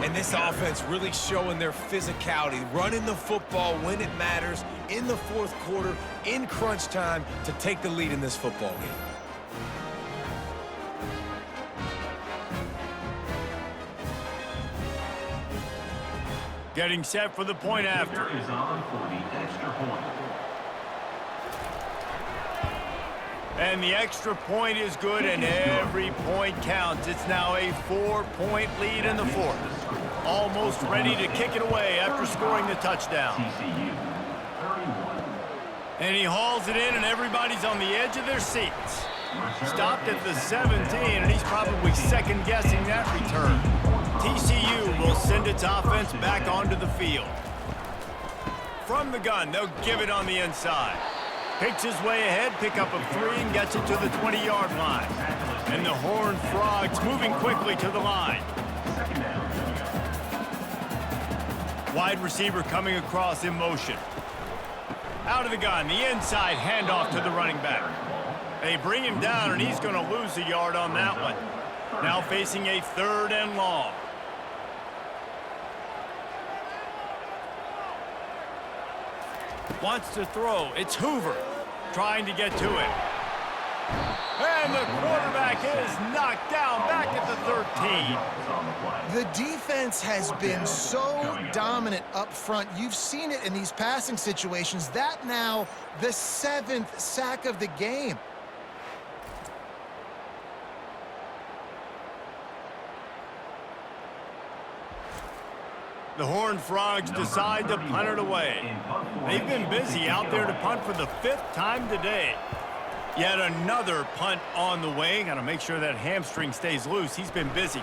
And this offense really showing their physicality, running the football when it matters, in the 4th quarter, in crunch time, to take the lead in this football game. Getting set for the point after. Is on for the extra point. And the extra point is good, and every point counts. It's now a 4-point lead in the 4th. Almost ready to kick it away after scoring the touchdown. TCU And he hauls it in, and everybody's on the edge of their seats. Stopped at the 17, and he's probably second-guessing that return. TCU will send its offense back onto the field. From the gun, they'll give it on the inside. Picks his way ahead, pick up a 3, and gets it to the 20-yard line. And the Horned Frogs moving quickly to the line. Wide receiver coming across in motion. Out of the gun, the inside handoff to the running back. They bring him down, and he's going to lose a yard on that one. Now facing a 3rd and long. Wants to throw. It's Hoover trying to get to it. And the quarterback is knocked down back at the 13. The defense has been so dominant up front. You've seen it in these passing situations. That now the 7th sack of the game. The Horned Frogs decide to punt it away. They've been busy out there to punt for the 5th time today. Yet another punt on the way. Got to make sure that hamstring stays loose. He's been busy.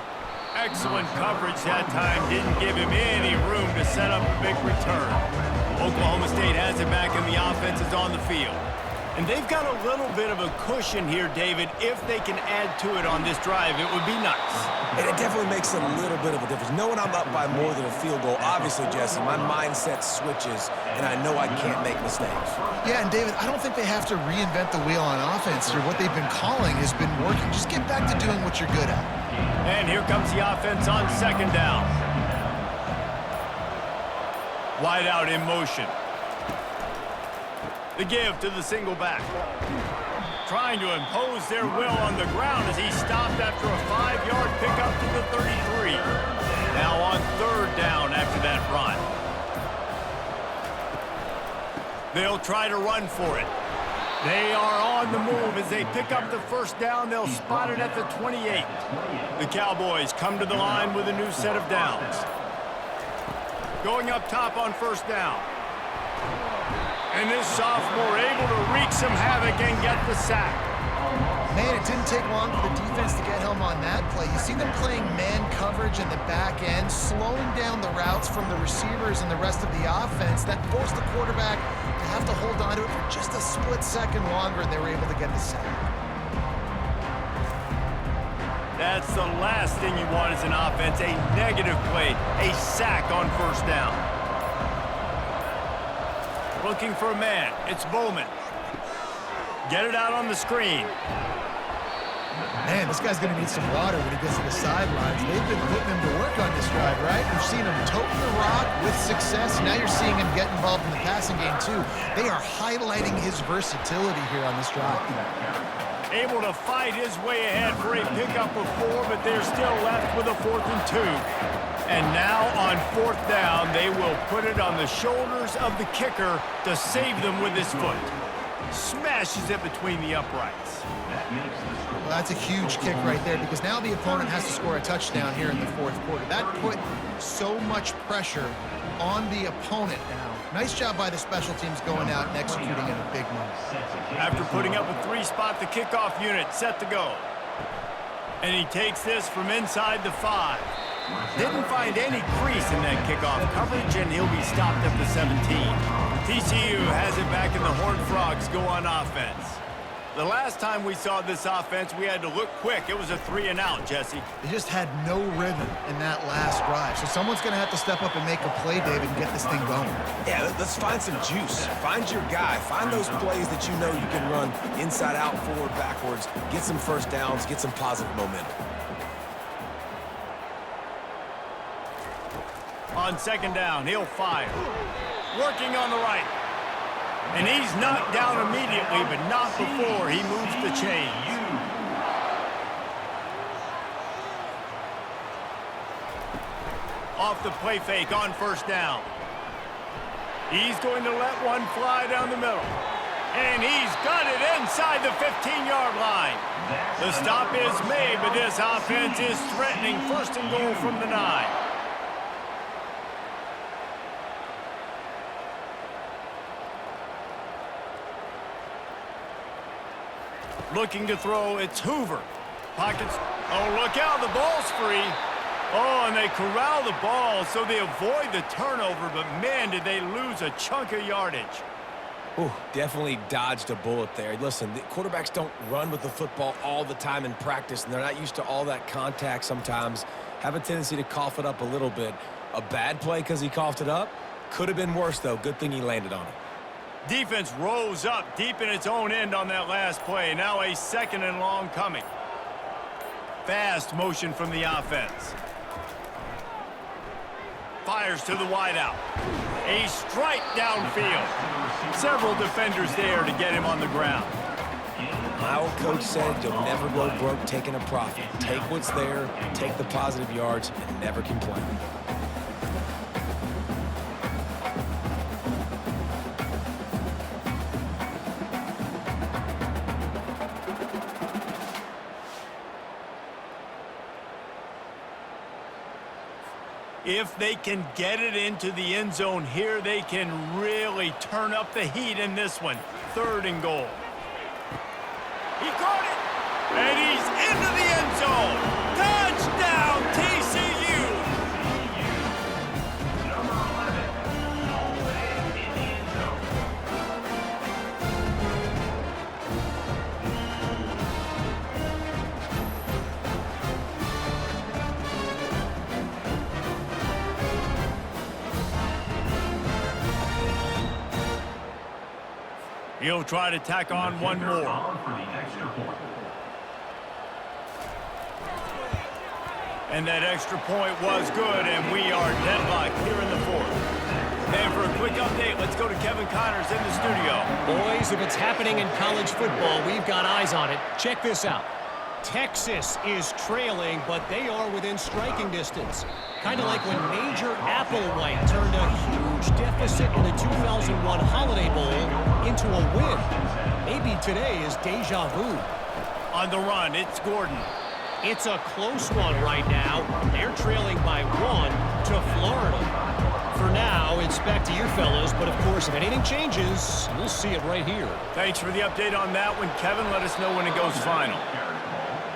Excellent coverage that time. Didn't give him any room to set up a big return. Oklahoma State has it back, and the offense is on the field. And they've got a little bit of a cushion here, David. If they can add to it on this drive, it would be nice. And it definitely makes a little bit of a difference. Knowing I'm up by more than a field goal, obviously, Jesse, my mindset switches, and I know I can't make mistakes. Yeah, and David, I don't think they have to reinvent the wheel on offense here. What they've been calling has been working. Just get back to doing what you're good at. And here comes the offense on 2nd down. Wide out in motion. The give to the single back. Trying to impose their will on the ground as he stopped after a 5-yard pickup to the 33. Now on 3rd down after that run. They'll try to run for it. They are on the move as they pick up the 1st down. They'll spot it at the 28. The Cowboys come to the line with a new set of downs. Going up top on 1st down. And this sophomore able to wreak some havoc and get the sack. Man, it didn't take long for the defense to get home on that play. You see them playing man coverage in the back end, slowing down the routes from the receivers and the rest of the offense. That forced the quarterback to have to hold on to it for just a split second longer, and they were able to get the sack. That's the last thing you want as an offense, a negative play, a sack on 1st down. Looking for a man. It's Bowman. Get it out on the screen. Man, this guy's going to need some water when he gets to the sidelines. They've been putting him to work on this drive, right? You've seen him toting the rock with success. Now you're seeing him get involved in the passing game, too. They are highlighting his versatility here on this drive. Able to fight his way ahead for a pickup of 4, but they're still left with a 4th and 2. And now on 4th down, they will put it on the shoulders of the kicker to save them with his foot. Smashes it between the uprights. Well, that's a huge kick right there because now the opponent has to score a touchdown here in the 4th quarter. That put so much pressure on the opponent now. Nice job by the special teams going out and executing in a big moment. After putting up a 3-spot, the kickoff unit set to go. And he takes this from inside the 5. Didn't find any crease in that kickoff coverage, and he'll be stopped at the 17. TCU has it back, and the Horned Frogs go on offense. The last time we saw this offense, we had to look quick. It was a 3-and-out, Jesse. They just had no rhythm in that last drive. So someone's going to have to step up and make a play, David, and get this thing going. Yeah, let's find some juice. Find your guy. Find those plays that you know you can run inside out, forward, backwards. Get some 1st downs. Get some positive momentum. On 2nd down, he'll fire. Working on the right. And he's knocked down immediately, but not before he moves the chains. Off the play fake on 1st down. He's going to let one fly down the middle. And he's got it inside the 15-yard line. The stop is made, but this offense is threatening 1st and goal from the 9. Looking to throw, it's Hoover. Pockets, oh, look out, the ball's free. Oh, and they corral the ball, so they avoid the turnover, but man, did they lose a chunk of yardage. Ooh, definitely dodged a bullet there. Listen, the quarterbacks don't run with the football all the time in practice, and they're not used to all that contact sometimes. Have a tendency to cough it up a little bit. A bad play because he coughed it up? Could have been worse, though. Good thing he landed on it. Defense rose up deep in its own end on that last play. Now a 2nd and long coming. Fast motion from the offense. Fires to the wideout. A strike downfield. Several defenders there to get him on the ground. My old coach said you'll never go broke taking a profit. Take what's there, take the positive yards, and never complain. If they can get it into the end zone here, they can really turn up the heat in this one. 3rd and goal. He caught it, and he's into the end zone. Touchdown, TCU! Number 11, all the way in the end zone. He'll try to tack on one more. For the extra point. And that extra point was good, and we are deadlocked here in the 4th. And for a quick update, let's go to Kevin Connors in the studio. Boys, if it's happening in college football, we've got eyes on it. Check this out. Texas is trailing, but they are within striking distance. Kind of like when Major Applewhite turned a huge deficit in the 2001 Holiday Bowl into a win. Maybe today is deja vu. On the run, it's Gordon. It's a close one right now. They're trailing by 1 to Florida. For now, it's back to you fellas, but of course, if anything changes, we'll see it right here. Thanks for the update on that one, Kevin. Let us know when it goes final.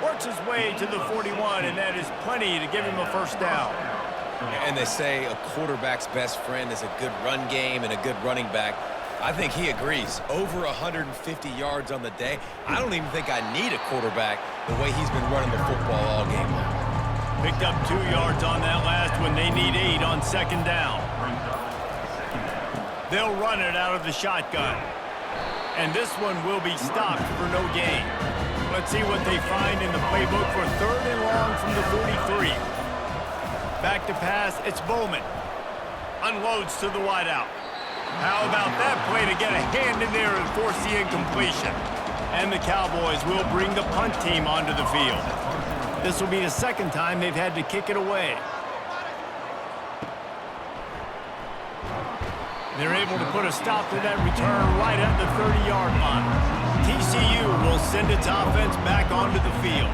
Works his way to the 41, and that is plenty to give him a 1st down. And they say a quarterback's best friend is a good run game and a good running back. I think he agrees. Over 150 yards on the day. I don't even think I need a quarterback the way he's been running the football all game long. Picked up 2 yards on that last one. They need 8 on 2nd down. They'll run it out of the shotgun. And this one will be stopped for no gain. Let's see what they find in the playbook for 3rd and long from the 43. Back to pass, it's Bowman. Unloads to the wideout. How about that play to get a hand in there and force the incompletion? And the Cowboys will bring the punt team onto the field. This will be the 2nd time they've had to kick it away. They're able to put a stop to that return right at the 30-yard line. TCU will send its offense back onto the field.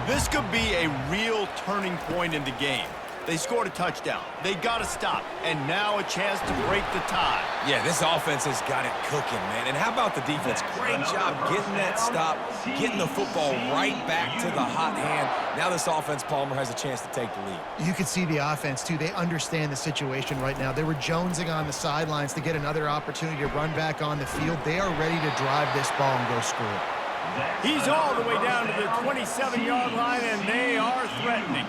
This could be a real turning point in the game. They scored a touchdown. They got a stop, and now a chance to break the tie. Yeah, this offense has got it cooking, man. And how about the defense? Great job getting that stop, getting the football right back to the hot hand. Now this offense, Palmer, has a chance to take the lead. You can see the offense, too. They understand the situation right now. They were jonesing on the sidelines to get another opportunity to run back on the field. They are ready to drive this ball and go score. He's all the way down to the 27-yard line, and they are threatening.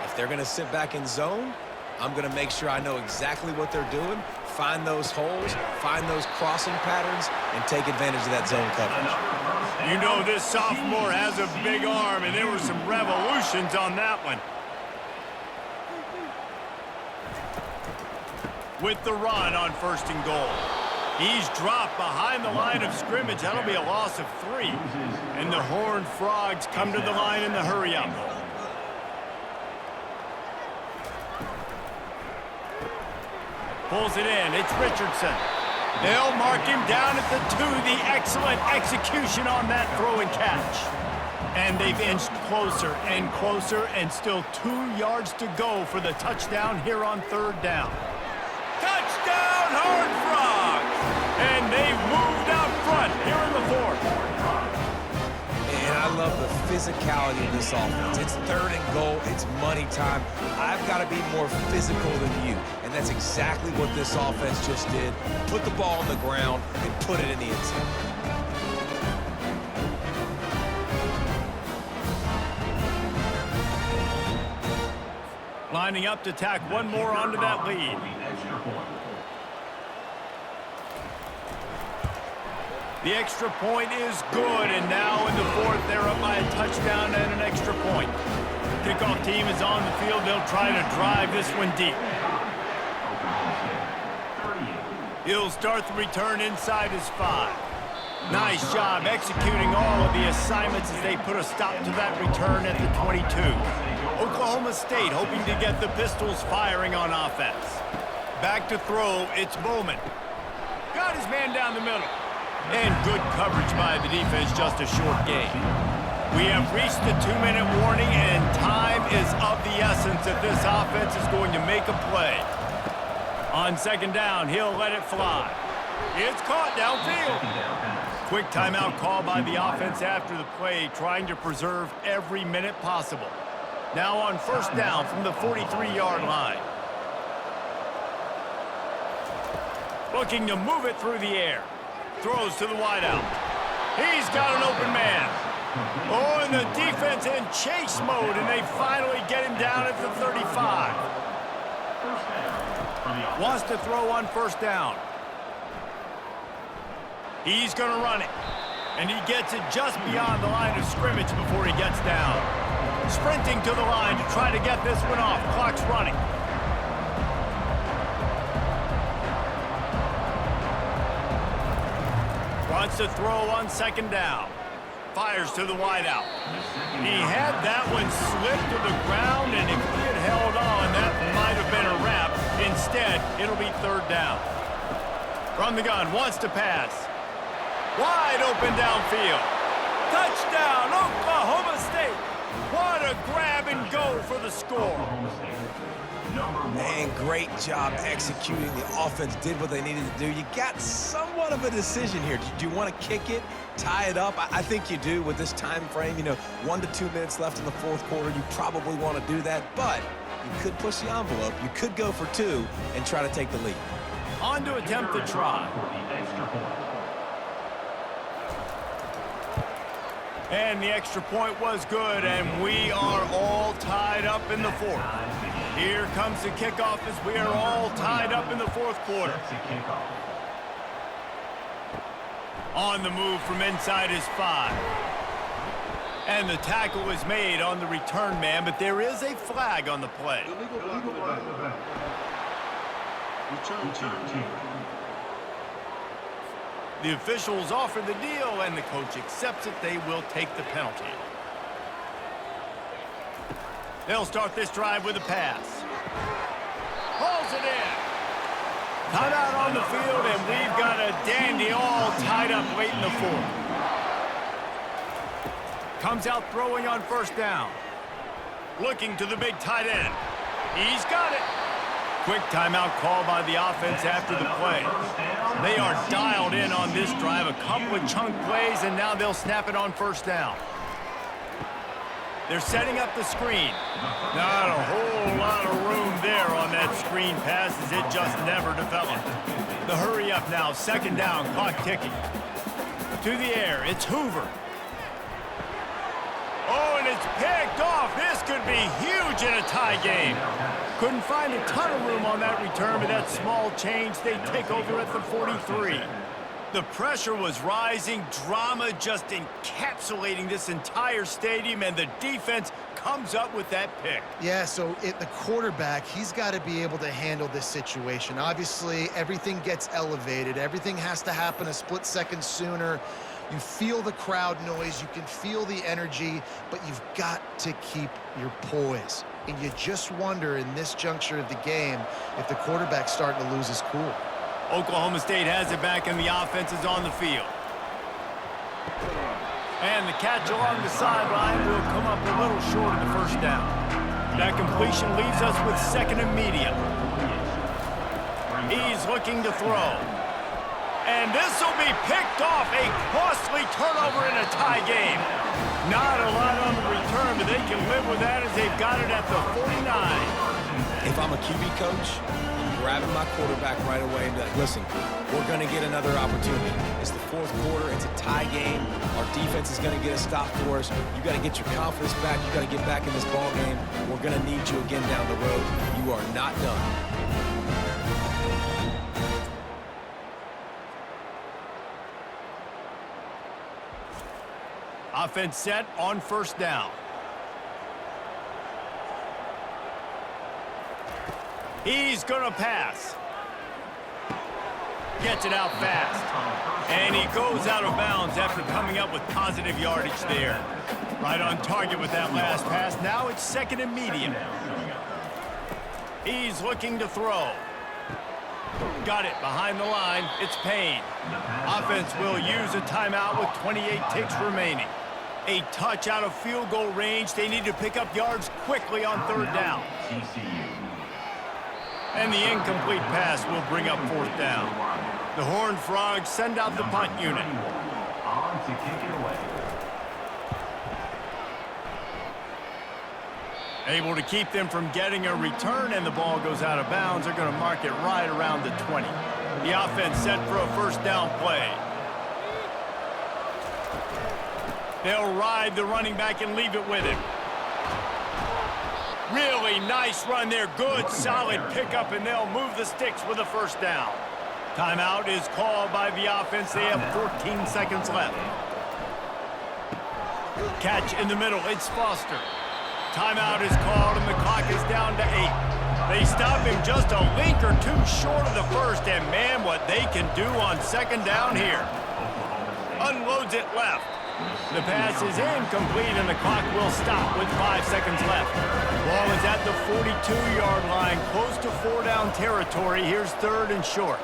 If they're going to sit back in zone, I'm going to make sure I know exactly what they're doing, find those holes, find those crossing patterns, and take advantage of that zone coverage. You know this sophomore has a big arm, and there were some revolutions on that one. With the run on 1st and goal. He's dropped behind the line of scrimmage. That'll be a loss of 3. And the Horned Frogs come to the line in the hurry-up. Pulls it in. It's Richardson. They'll mark him down at the 2. The excellent execution on that throw and catch. And they've inched closer and closer, and still 2 yards to go for the touchdown here on 3rd down. Touchdown, Horned Frogs! And they've moved out front here in the 4th. love the physicality of this offense. It's 3rd and goal. It's money time. I've got to be more physical than you. And that's exactly what this offense just did. Put the ball on the ground and put it in the end zone. Lining up to tack one more onto that lead. The extra point is good, and now in the 4th, they're up by a touchdown and an extra point. Kickoff team is on the field. They'll try to drive this one deep. He'll start the return inside his 5. Nice job executing all of the assignments as they put a stop to that return at the 22. Oklahoma State hoping to get the Pistols firing on offense. Back to throw, it's Bowman. Got his man down the middle. And good coverage by the defense, just a short gain. We have reached the 2-minute warning, and time is of the essence if this offense is going to make a play. On 2nd down, he'll let it fly. It's caught downfield. Quick timeout call by the offense after the play, trying to preserve every minute possible. Now on 1st down from the 43-yard line. Looking to move it through the air. Throws to the wideout. He's got an open man. Oh, and the defense in chase mode, and they finally get him down at the 35. Wants to throw on 1st down. He's going to run it. And he gets it just beyond the line of scrimmage before he gets down. Sprinting to the line to try to get this one off. Clock's running. Wants to throw on 2nd down. Fires to the wideout. He had that one slip to the ground, and if he had held on, that might have been a wrap. Instead, it'll be 3rd down. From the gun, wants to pass. Wide open downfield. Touchdown, Oklahoma State. What a grab and go for the score. Man, great job executing. The offense did what they needed to do. You got somewhat of a decision here. Do you want to kick it, tie it up? I think you do with this time frame. 1 to 2 minutes left in the 4th quarter. You probably want to do that, but you could push the envelope. You could go for 2 and try to take the lead. On to attempt the try. And the extra point was good, and we are all tied up in the 4th. Here comes the kickoff as we are all tied up in the 4th quarter. On the move from inside his 5. And the tackle is made on the return man, but there is a flag on the play. The officials offer the deal, and the coach accepts it. They will take the penalty. They'll start this drive with a pass. Pulls it in. Timeout on the field, and we've got a dandy all tied up late in the 4th. Comes out throwing on 1st down. Looking to the big tight end. He's got it. Quick timeout call by the offense after the play. They are dialed in on this drive. A couple of chunk plays, and now they'll snap it on 1st down. They're setting up the screen. Not a whole lot of room there on that screen pass as it just never developed. The hurry up now, 2nd down, clock ticking. To the air, it's Hoover. Oh, and it's picked off. This could be huge in a tie game. Couldn't find a ton of room on that return, but that small change, they take over at the 43. The pressure was rising, drama just encapsulating this entire stadium, and the defense comes up with that pick. Yeah, so the quarterback, he's got to be able to handle this situation. Obviously, everything gets elevated. Everything has to happen a split second sooner. You feel the crowd noise. You can feel the energy, but you've got to keep your poise. And you just wonder in this juncture of the game if the quarterback's starting to lose his cool. Oklahoma State has it back, and the offense is on the field. And the catch along the sideline will come up a little short of the 1st down. That completion leaves us with 2nd and medium. He's looking to throw. And this will be picked off. A costly turnover in a tie game. Not a lot on the return, but they can live with that as they've got it at the 49. If I'm a QB coach, I'm grabbing my quarterback right away and be like, listen, we're going to get another opportunity. It's the fourth quarter. It's a tie game. Our defense is going to get a stop for us. You got to get your confidence back. You got to get back in this ball game. We're going to need you again down the road. You are not done. Offense set on first down. He's going to pass. Gets it out fast. And he goes out of bounds after coming up with positive yardage there. Right on target with that last pass. Now it's second and medium. He's looking to throw. Got it behind the line. It's Payne. Offense will use a timeout with 28 ticks remaining. A touch out of field goal range. They need to pick up yards quickly on third down. And the incomplete pass will bring up fourth down. The Horned Frogs send out the punt unit. On to kick it away. Able to keep them from getting a return, and the ball goes out of bounds. They're going to mark it right around the 20. The offense set for a first down play. They'll ride the running back and leave it with him. Really nice run there. Good, solid pickup, and they'll move the sticks with a first down. Timeout is called by the offense. They have 14 seconds left. Catch in the middle. It's Foster. Timeout is called, and the clock is down to 8. They stop him just a link or two short of the first, and man, what they can do on second down here. Unloads it left. The pass is incomplete, and the clock will stop with 5 seconds left. Ball is at the 42-yard line, close to 4-down territory. Here's third and short.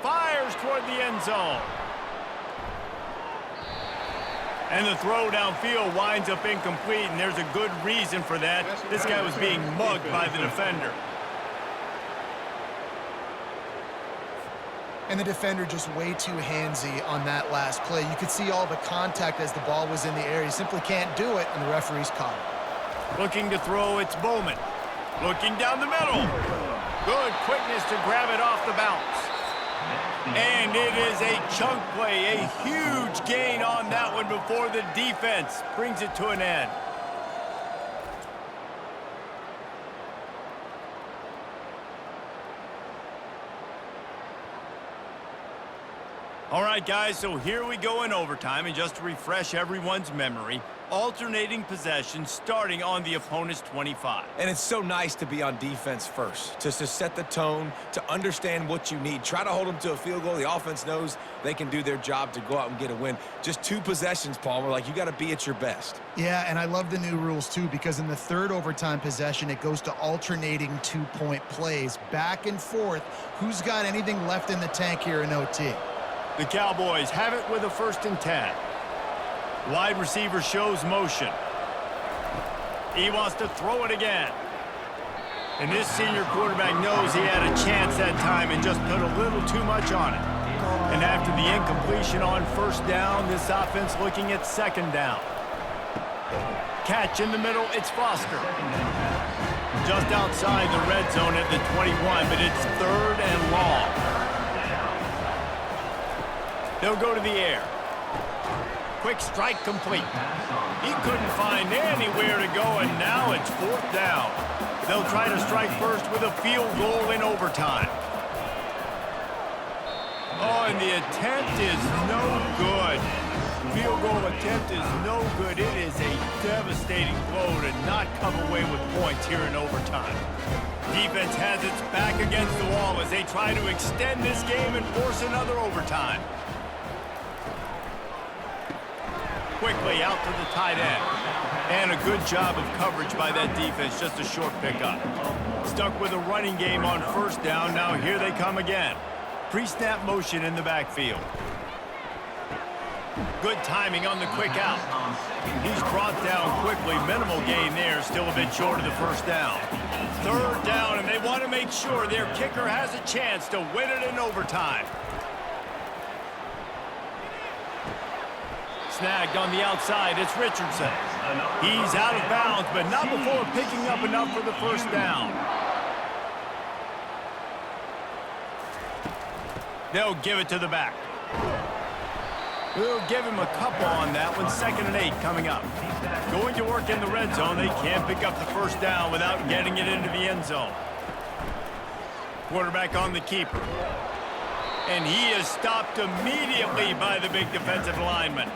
Fires toward the end zone. And the throw downfield winds up incomplete, and there's a good reason for that. This guy was being mugged by the defender. And the defender just way too handsy on that last play. You could see all the contact as the ball was in the air. He simply can't do it, and the referee's caught it. Looking to throw, it's Bowman. Looking down the middle. Good quickness to grab it off the bounce. And it is a chunk play, a huge gain on that one before the defense brings it to an end. All right, guys, so here we go in overtime, and just to refresh everyone's memory, alternating possession starting on the opponent's 25. And it's so nice to be on defense first, just to set the tone, to understand what you need. Try to hold them to a field goal. The offense knows they can do their job to go out and get a win. Just 2 possessions, Palmer. Like, you got to be at your best. Yeah, and I love the new rules, too, because in the third overtime possession, it goes to alternating 2-point plays. Back and forth. Who's got anything left in the tank here in OT? The Cowboys have it with a 1st and 10. Wide receiver shows motion. He wants to throw it again. And this senior quarterback knows he had a chance that time and just put a little too much on it. And after the incompletion on first down, this offense looking at second down. Catch in the middle, it's Foster. Just outside the red zone at the 21, but it's 3rd and long. They'll go to the air. Quick strike complete. He couldn't find anywhere to go, and now it's 4th down. They'll try to strike first with a field goal in overtime. Oh, and the attempt is no good. Field goal attempt is no good. It is a devastating blow to not come away with points here in overtime. Defense has its back against the wall as they try to extend this game and force another overtime. Quickly out to the tight end. And a good job of coverage by that defense, just a short pickup. Stuck with a running game on first down. Now here they come again. Pre-snap motion in the backfield. Good timing on the quick out. He's brought down quickly. Minimal gain there, still a bit short of the first down. 3rd down, and they want to make sure their kicker has a chance to win it in overtime. snagged on the outside. It's Richardson. He's out of bounds, but not before picking up enough for the first down. They'll give it to the back. We'll give him a couple on that one. 2nd and 8 coming up. Going to work in the red zone. They can't pick up the first down without getting it into the end zone. Quarterback on the keeper. And he is stopped immediately by the big defensive lineman.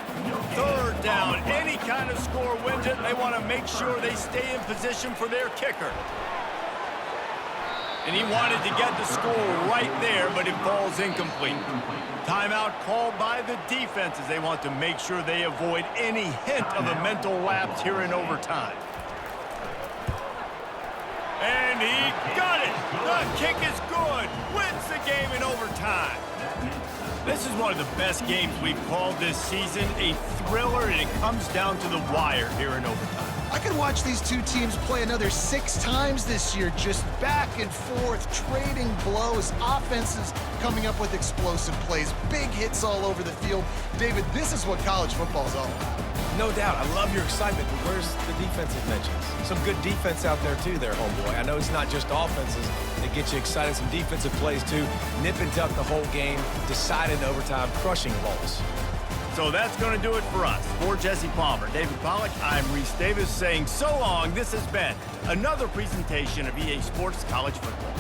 3rd down. Any kind of score wins it. They want to make sure they stay in position for their kicker. And he wanted to get the score right there, but it falls incomplete. Timeout called by the defense as they want to make sure they avoid any hint of a mental lapse here in overtime. And he got it. The kick is good. Wins the game in overtime. This is one of the best games we've called this season. A thriller, and it comes down to the wire here in overtime. I could watch these two teams play another 6 times this year, just back and forth, trading blows, offenses coming up with explosive plays, big hits all over the field. David, this is what college football is all about. No doubt. I love your excitement, but where's the defensive mentions? Some good defense out there, too, there, homeboy. I know it's not just offenses that get you excited. Some defensive plays, too. Nip and tuck the whole game, decided in overtime, crushing loss. So that's going to do it for us. For Jesse Palmer, David Pollack, I'm Reese Davis saying so long. This has been another presentation of EA Sports College Football.